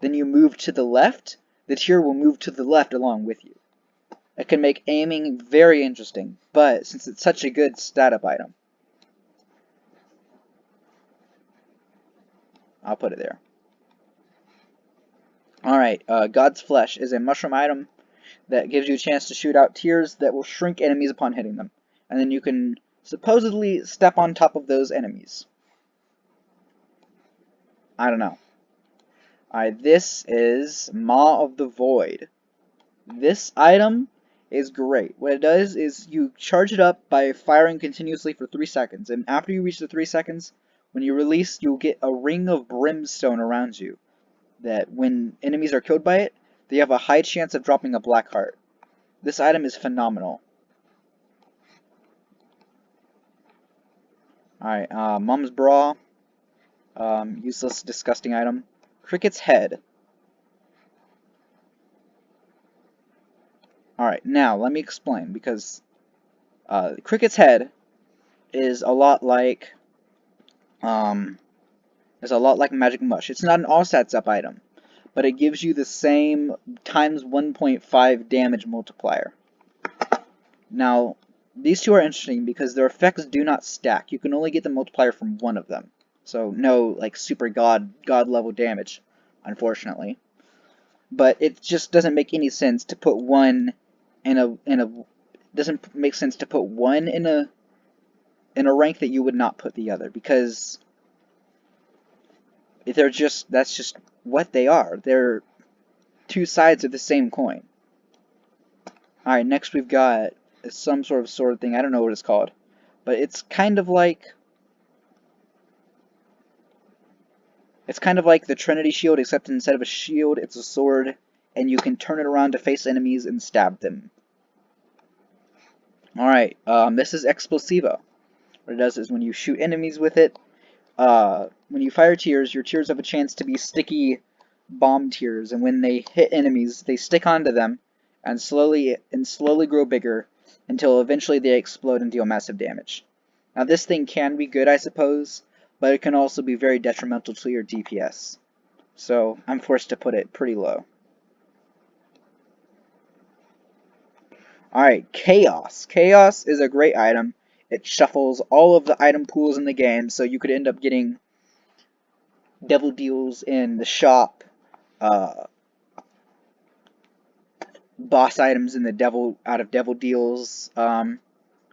then you move to the left, the tier will move to the left along with you. It can make aiming very interesting, but since it's such a good stat up item, I'll put it there. Alright, God's Flesh is a mushroom item that gives you a chance to shoot out tears that will shrink enemies upon hitting them. And then you can supposedly step on top of those enemies. I don't know. Alright, this is Maw of the Void. This item is great. What it does is you charge it up by firing continuously for 3 seconds. And after you reach the 3 seconds, when you release, you'll get a ring of brimstone around you. That when enemies are killed by it, they have a high chance of dropping a black heart. This item is phenomenal. Alright, Mom's Bra. Useless, disgusting item. Cricket's Head. Alright, now let me explain, because Cricket's Head is a lot like Magic Mush. It's not an all stats up item, but it gives you the same times 1.5 damage multiplier. Now, these two are interesting because their effects do not stack. You can only get the multiplier from one of them. So no like super god level damage, unfortunately. But it just doesn't make any sense to put one in a rank that you would not put the other, because That's just what they are. They're two sides of the same coin. Alright, next we've got some sort of sword thing. I don't know what it's called. But it's kind of like the Trinity shield, except instead of a shield, it's a sword, and you can turn it around to face enemies and stab them. Alright, this is Explosiva. What it does is when you shoot enemies with it, when you fire tears, your tears have a chance to be sticky bomb tears, and when they hit enemies, they stick onto them and slowly grow bigger until eventually they explode and deal massive damage. Now this thing can be good, I suppose, but it can also be very detrimental to your DPS. So I'm forced to put it pretty low. Alright, Chaos. Chaos is a great item. It shuffles all of the item pools in the game, so you could end up getting devil deals in the shop, uh, boss items in the devil deals.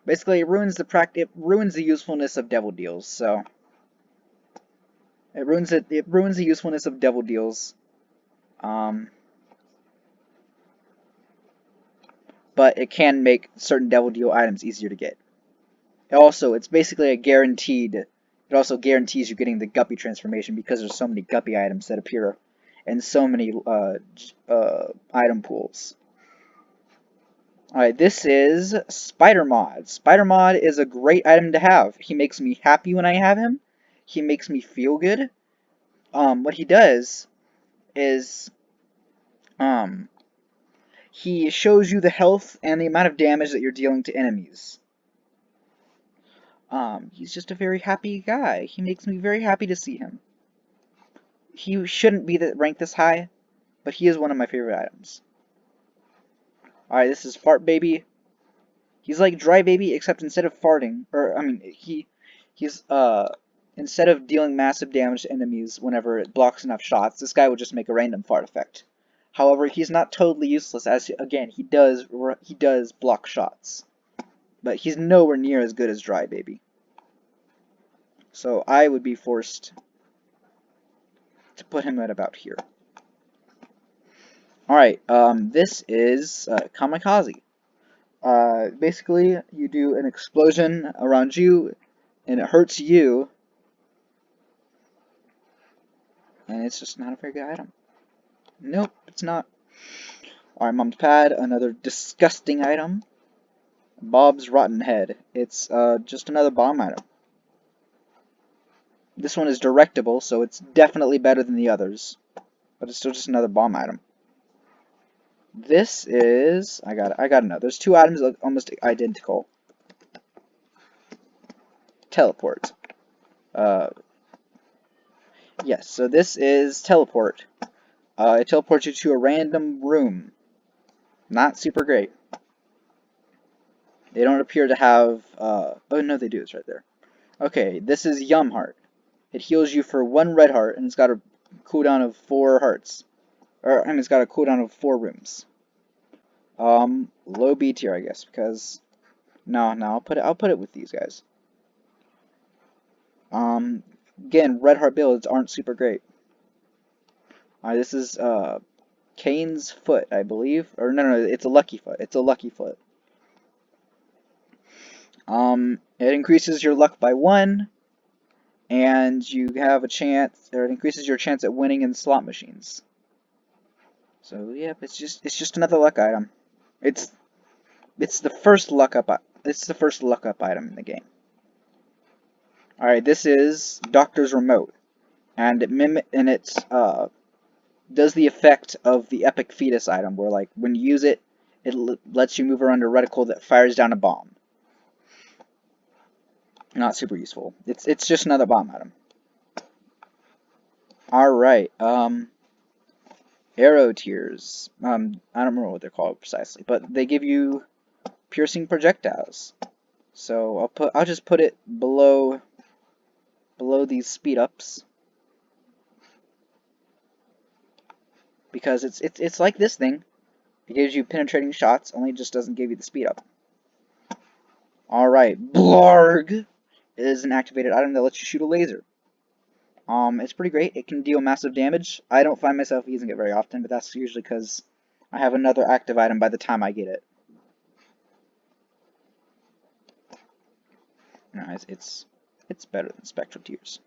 Basically, it ruins the usefulness of devil deals. So it ruins the usefulness of devil deals. Um, but it can make certain devil deal items easier to get. It's basically a guaranteed. It also guarantees you getting the Guppy transformation because there's so many Guppy items that appear in so many item pools. Alright, this is Spider Mod. Spider Mod is a great item to have. He makes me happy when I have him. He makes me feel good. What he does is, he shows you the health and the amount of damage that you're dealing to enemies. He's just a very happy guy. He makes me very happy to see him. He shouldn't be ranked this high, but he is one of my favorite items. Alright, this is Fart Baby. He's like Dry Baby, except instead of farting, he's instead of dealing massive damage to enemies whenever it blocks enough shots, this guy will just make a random fart effect. However, he's not totally useless, as again he does block shots, but he's nowhere near as good as Dry Baby. So I would be forced to put him at about here. Alright, this is Kamikaze. Basically, you do an explosion around you, and it hurts you, and it's just not a very good item. Nope, it's not. Alright, Mom's Pad, another disgusting item. Bob's Rotten Head. It's just another bomb item. This one is directable, so it's definitely better than the others, but it's still just another bomb item. This is... I got another. There's two items that look almost identical. Teleport. Yes, so this is Teleport. It teleports you to a random room. Not super great. They don't appear to have... oh, no, they do. It's right there. Okay, this is Yum Heart. It heals you for 1 red heart, and it's got a cooldown of 4 hearts. Or, I mean, it's got a cooldown of 4 rooms. Low B tier, I guess, because... No, I'll put it with these guys. Again, red heart builds aren't super great. Alright, this is, Kane's Foot, I believe. Or, no, it's a Lucky Foot. It's a Lucky Foot. It increases your luck by 1, and you have a chance, or it increases your chance at winning in slot machines. So, yeah, it's just another luck item. It's the first luck up item in the game. Alright, this is Doctor's Remote, and it does the effect of the Epic Fetus item, where like when you use it, it lets you move around a reticle that fires down a bomb. Not super useful. It's just another bomb item. Alright, arrow tears. I don't remember what they're called precisely, but they give you piercing projectiles. So I'll just put it below these speed ups, because it's like this thing. It gives you penetrating shots, only it just doesn't give you the speed up. Alright, Blarg is an activated item that lets you shoot a laser. It's pretty great. It can deal massive damage. I don't find myself using it very often, but that's usually because I have another active item by the time I get it. No, it's better than Spectral Tears.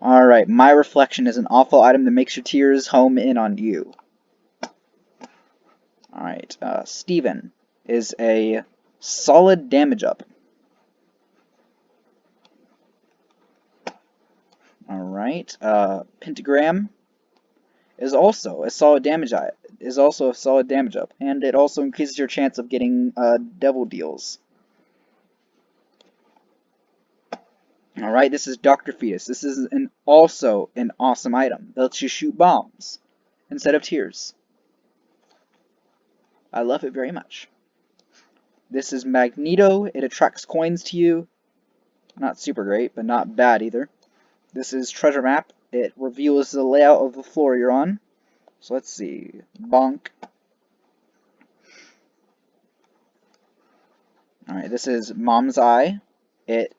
Alright, My Reflection is an awful item that makes your tears home in on you. Alright, Steven is a solid damage up. Alright, Pentagram is also a solid damage up, and it also increases your chance of getting devil deals. Alright, this is Dr. Fetus. This is also an awesome item that lets you shoot bombs instead of tears. I love it very much. This is Magneto. It attracts coins to you. Not super great, but not bad either. This is Treasure Map. It reveals the layout of the floor you're on. So let's see. Bonk. Alright, this is Mom's Eye. It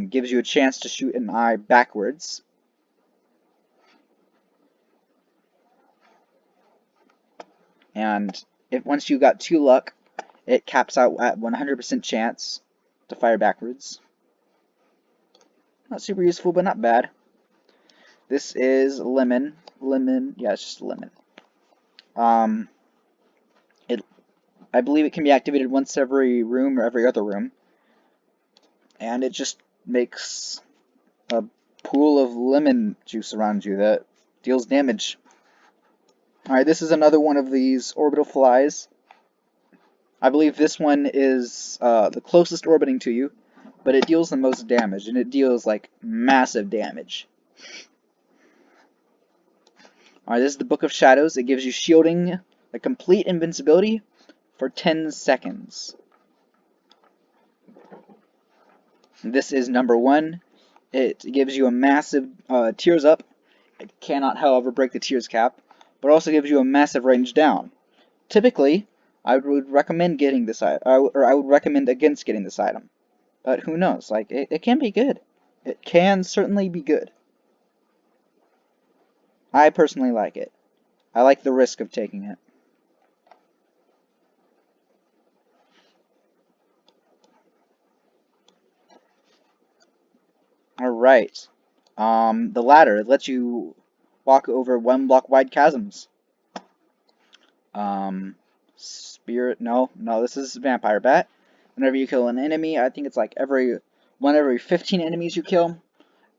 gives you a chance to shoot an eye backwards. And once you got 2 luck, it caps out at 100% chance to fire backwards. Not super useful, but not bad. This is Lemon. Yeah, it's just Lemon. I believe it can be activated once every room or every other room. And it just makes a pool of lemon juice around you that deals damage. Alright, this is another one of these orbital flies. I believe this one is the closest orbiting to you, but it deals the most damage, and it deals, like, massive damage. Alright, this is the Book of Shadows. It gives you shielding, a complete invincibility, for 10 seconds. This is number 1. It gives you a massive tears up. It cannot, however, break the tears cap, but also gives you a massive range down. Typically, I would recommend getting this item, or I would recommend against getting this item. But who knows? Like, it can be good. It can certainly be good. I personally like it. I like the risk of taking it. Alright. The ladder lets you walk over 1 block wide chasms. Spirit, no, this is Vampire Bat. Whenever you kill an enemy, I think it's like every 15 enemies you kill,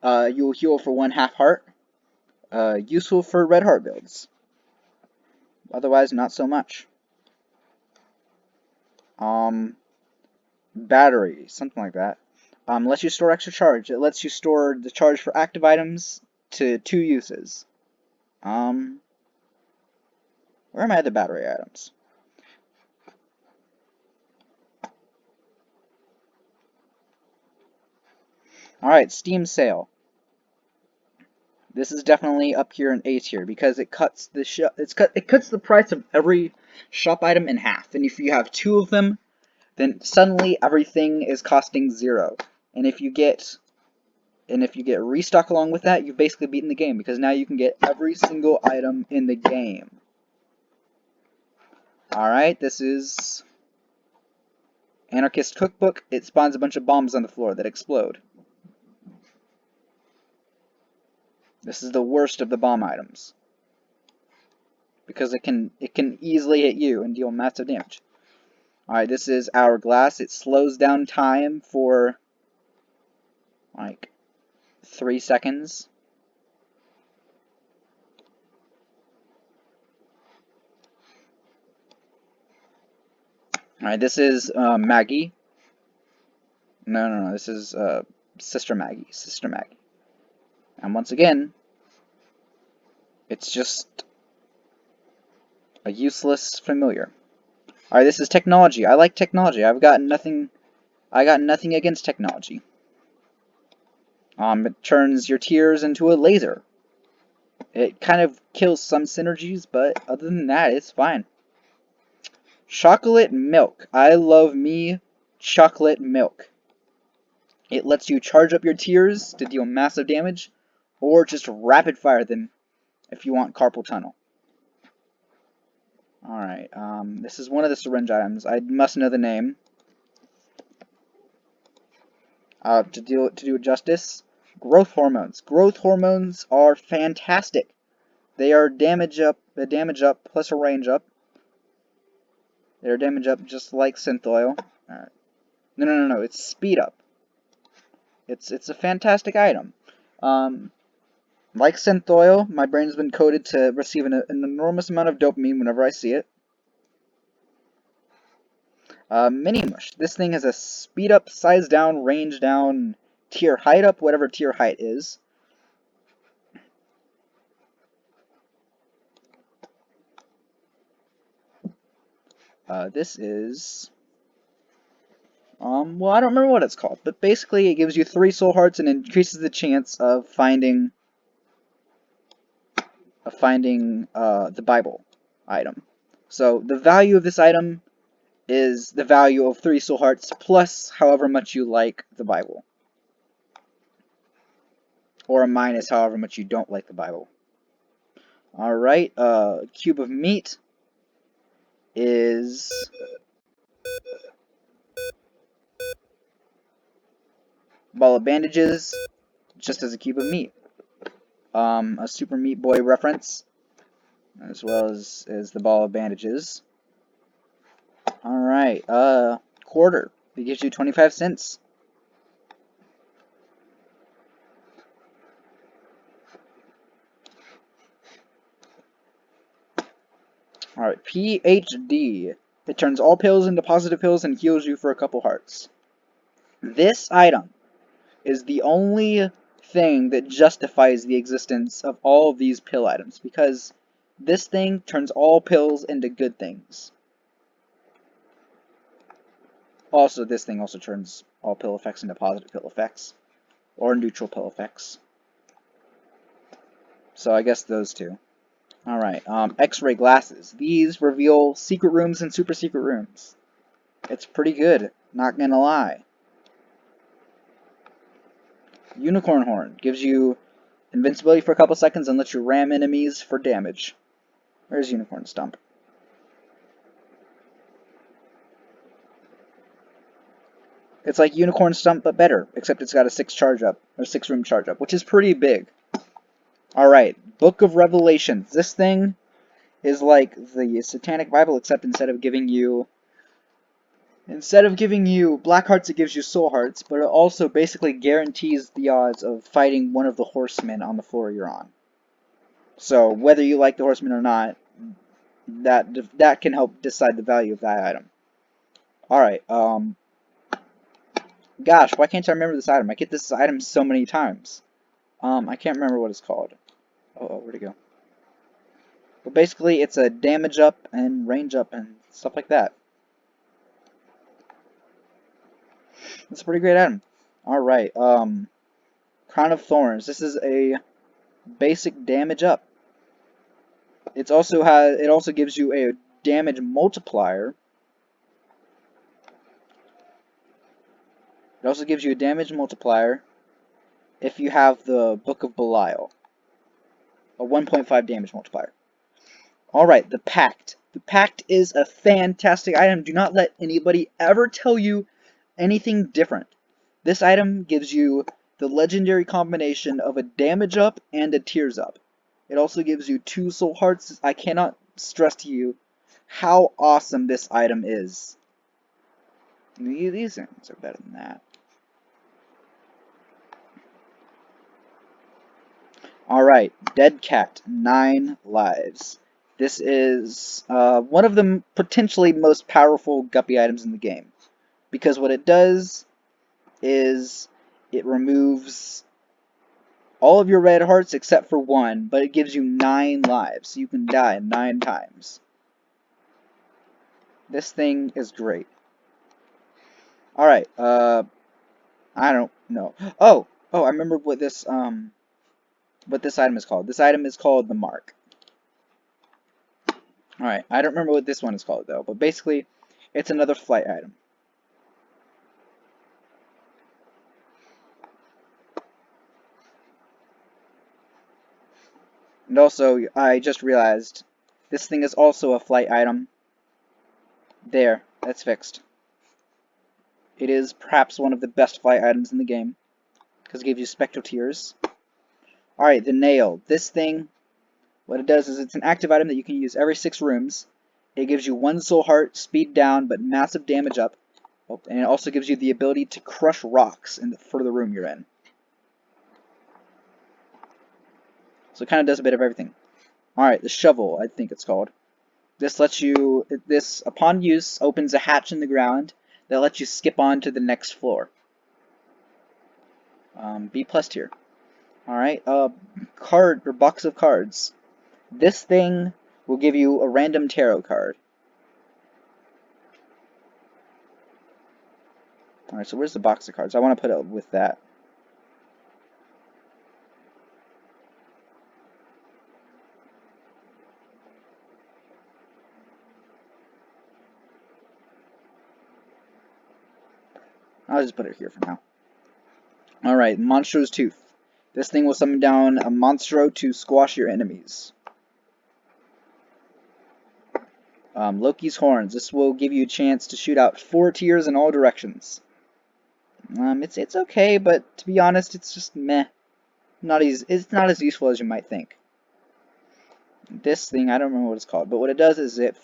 you will heal for 1 half heart. Useful for red heart builds. Otherwise, not so much. Battery, something like that. Lets you store extra charge. It lets you store the charge for active items to 2 uses. Where are my other battery items? Alright, Steam Sale. This is definitely up here in A tier because it cuts the it cuts the price of every shop item in half. And if you have 2 of them, then suddenly everything is costing 0. And if you get restock along with that, you've basically beaten the game because now you can get every single item in the game. Alright, this is Anarchist Cookbook. It spawns a bunch of bombs on the floor that explode. This is the worst of the bomb items because it can easily hit you and deal massive damage. Alright, this is Hourglass. It slows down time for like 3 seconds. Alright, this is Maggie. No, this is Sister Maggie. And once again, it's just a useless familiar. Alright, this is Technology. I like Technology. I got nothing against Technology. It turns your tears into a laser. It kind of kills some synergies, but other than that, it's fine. Chocolate milk. I love me chocolate milk. It lets you charge up your tiers to deal massive damage, or just rapid fire them if you want carpal tunnel. Alright, this is one of the syringe items. I must know the name. To do it justice, growth hormones. Growth hormones are fantastic. They are a damage up plus a range up. They're damage up just like synth oil. Alright. No, it's speed up. It's a fantastic item. Like synth oil, my brain's been coded to receive an enormous amount of dopamine whenever I see it. Mini Mush. This thing has a speed up, size down, range down, tier height up, whatever tier height is. This is... well, I don't remember what it's called, but basically it gives you 3 soul hearts and increases the chance of finding the Bible item. So the value of this item is the value of 3 soul hearts plus however much you like the Bible. Or a minus however much you don't like the Bible. Alright, cube of meat is ball of bandages, just as a cube of meat. A Super Meat Boy reference, as well as the ball of bandages. Alright, quarter. It gives you 25 cents. Alright, PhD. It turns all pills into positive pills and heals you for a couple hearts. This item is the only thing that justifies the existence of all of these pill items, because this thing turns all pills into good things. Also, this thing also turns all pill effects into positive pill effects, or neutral pill effects. So I guess those two. Alright, X-ray glasses. These reveal secret rooms and super secret rooms. It's pretty good, not gonna lie. Unicorn horn gives you invincibility for a couple seconds and lets you ram enemies for damage. Where's unicorn stump? It's like unicorn stump but better, except it's got a 6 charge up, or 6 room charge up, which is pretty big. Alright, Book of Revelations. This thing is like the Satanic Bible, except instead of giving you black hearts, it gives you soul hearts, but it also basically guarantees the odds of fighting one of the horsemen on the floor you're on. So whether you like the horsemen or not, that can help decide the value of that item. Alright, gosh, why can't I remember this item? I get this item so many times. I can't remember what it's called. Oh, where'd it go? But basically, it's a damage up and range up and stuff like that. It's a pretty great item. Alright, Crown of Thorns. This is a basic damage up. It also gives you a damage multiplier. It also gives you a damage multiplier if you have the Book of Belial. A 1.5 damage multiplier. Alright, the Pact. The Pact is a fantastic item. Do not let anybody ever tell you anything different. This item gives you the legendary combination of a damage up and a tears up. It also gives you 2 soul hearts. I cannot stress to you how awesome this item is. These things are better than that. Alright, Dead Cat, 9 lives. This is one of the potentially most powerful guppy items in the game. Because what it does is it removes all of your red hearts except for 1, but it gives you 9 lives, so you can die 9 times. This thing is great. Alright, I don't know. Oh, I remember what this item is called. This item is called the Mark. Alright, I don't remember what this one is called though, but basically, it's another flight item. And also, I just realized, this thing is also a flight item. There, that's fixed. It is perhaps one of the best flight items in the game, because it gives you spectral tears. Alright, the nail. This thing, what it does is it's an active item that you can use every 6 rooms. It gives you 1 soul heart, speed down, but massive damage up. Oh, and it also gives you the ability to crush rocks for the room you're in. So it kind of does a bit of everything. Alright, the shovel, I think it's called. This, upon use, opens a hatch in the ground that lets you skip on to the next floor. B plus tier. Alright, card, or box of cards. This thing will give you a random tarot card. Alright, so where's the box of cards? I want to put it with that. I'll just put it here for now. Alright, Monstro's Tooth. This thing will summon down a Monstro to squash your enemies. Loki's Horns. This will give you a chance to shoot out 4 tiers in all directions. It's okay, but to be honest, it's just meh. It's not as useful as you might think. This thing, I don't remember what it's called, but what it does is it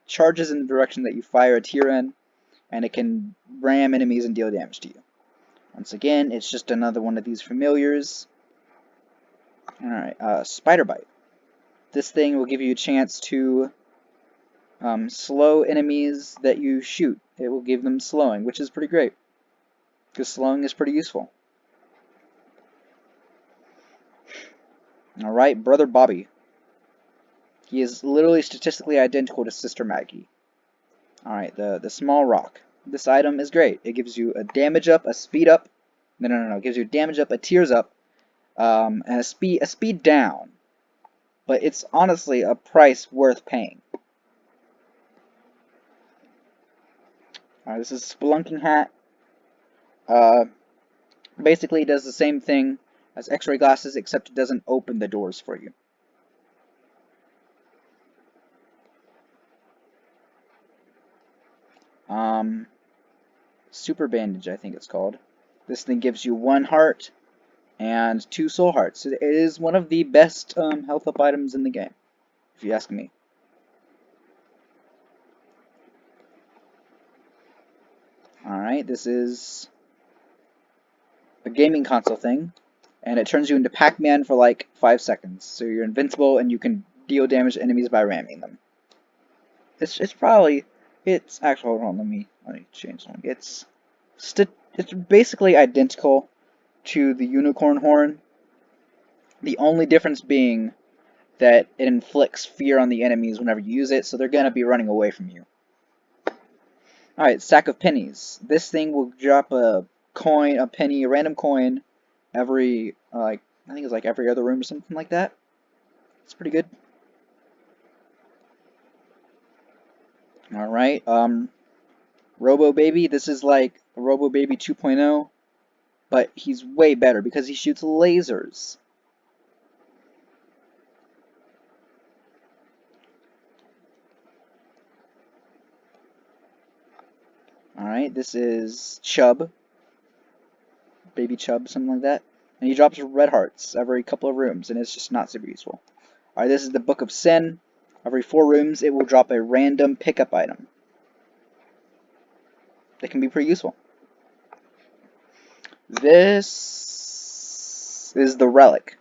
charges in the direction that you fire a tier in, and it can ram enemies and deal damage to you. Once again, it's just another one of these familiars. Alright, Spider Bite. This thing will give you a chance to slow enemies that you shoot. It will give them slowing, which is pretty great, because slowing is pretty useful. Alright, Brother Bobby. He is literally statistically identical to Sister Maggie. Alright, the small rock. This item is great. It gives you a damage up, a speed up. No. It gives you a damage up, a tears up, and a speed down. But it's honestly a price worth paying. Alright, this is Spelunking Hat. Basically, it does the same thing as X-ray glasses, except it doesn't open the doors for you. Super Bandage, I think it's called. This thing gives you 1 heart and 2 soul hearts. It is one of the best health up items in the game, if you ask me. Alright, this is a gaming console thing, and it turns you into Pac-Man for like 5 seconds. So you're invincible and you can deal damage to enemies by ramming them. It's actually, hold on, let me change something. It's basically identical to the unicorn horn. The only difference being that it inflicts fear on the enemies whenever you use it, so they're gonna be running away from you. Alright, Sack of Pennies. This thing will drop a coin, a penny, a random coin every, I think it's like every other room or something like that. It's pretty good. Alright, Robo Baby. This is like Robo Baby 2.0, but he's way better because he shoots lasers. Alright, this is Chub. Baby Chub, something like that. And he drops red hearts every couple of rooms, and it's just not super useful. Alright, this is the Book of Sin. Every 4 rooms, it will drop a random pickup item. That can be pretty useful. This is the Relic,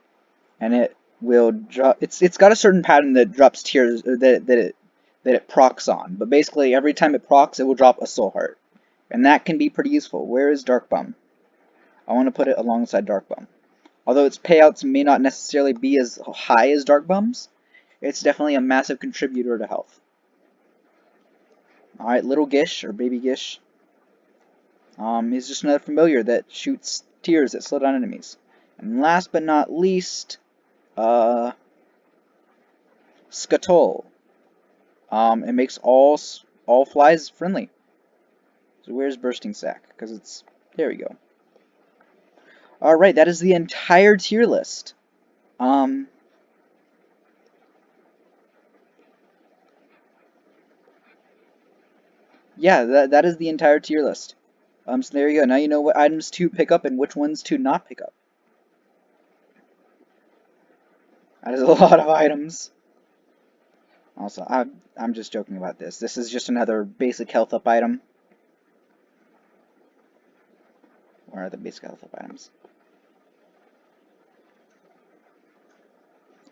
and it will drop. It's got a certain pattern that drops tears, or that it procs on. But basically, every time it procs, it will drop a soul heart, and that can be pretty useful. Where is Dark Bum? I want to put it alongside Dark Bum. Although its payouts may not necessarily be as high as Dark Bum's, it's definitely a massive contributor to health. Alright, Little Gish, or Baby Gish. He's just another familiar that shoots tears that slow down enemies. And last but not least, Scuttle. It makes all flies friendly. So where's Bursting Sack? Because it's... there we go. Alright, that is the entire tier list. Yeah, that is the entire tier list. So there you go. Now you know what items to pick up and which ones to not pick up. That is a lot of items. Also, I'm just joking about this. This is just another basic health up item. Where are the basic health up items?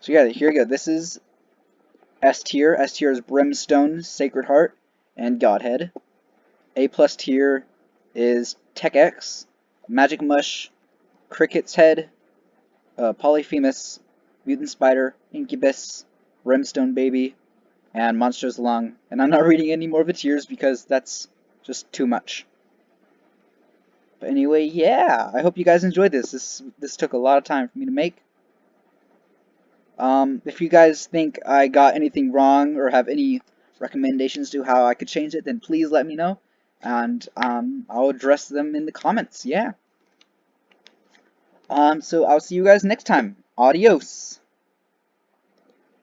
So yeah, here we go. This is S tier. S tier is Brimstone, Sacred Heart, and Godhead. A plus tier is Tech X, Magic Mush, Cricket's Head, Polyphemus, Mutant Spider, Incubus, Brimstone Baby, and Monster's Lung. And I'm not reading any more of the tiers because that's just too much. But anyway, yeah, I hope you guys enjoyed this. This took a lot of time for me to make. If you guys think I got anything wrong or have any recommendations to how I could change it, then please let me know, and I'll address them in the comments. Yeah. So I'll see you guys next time. Adios.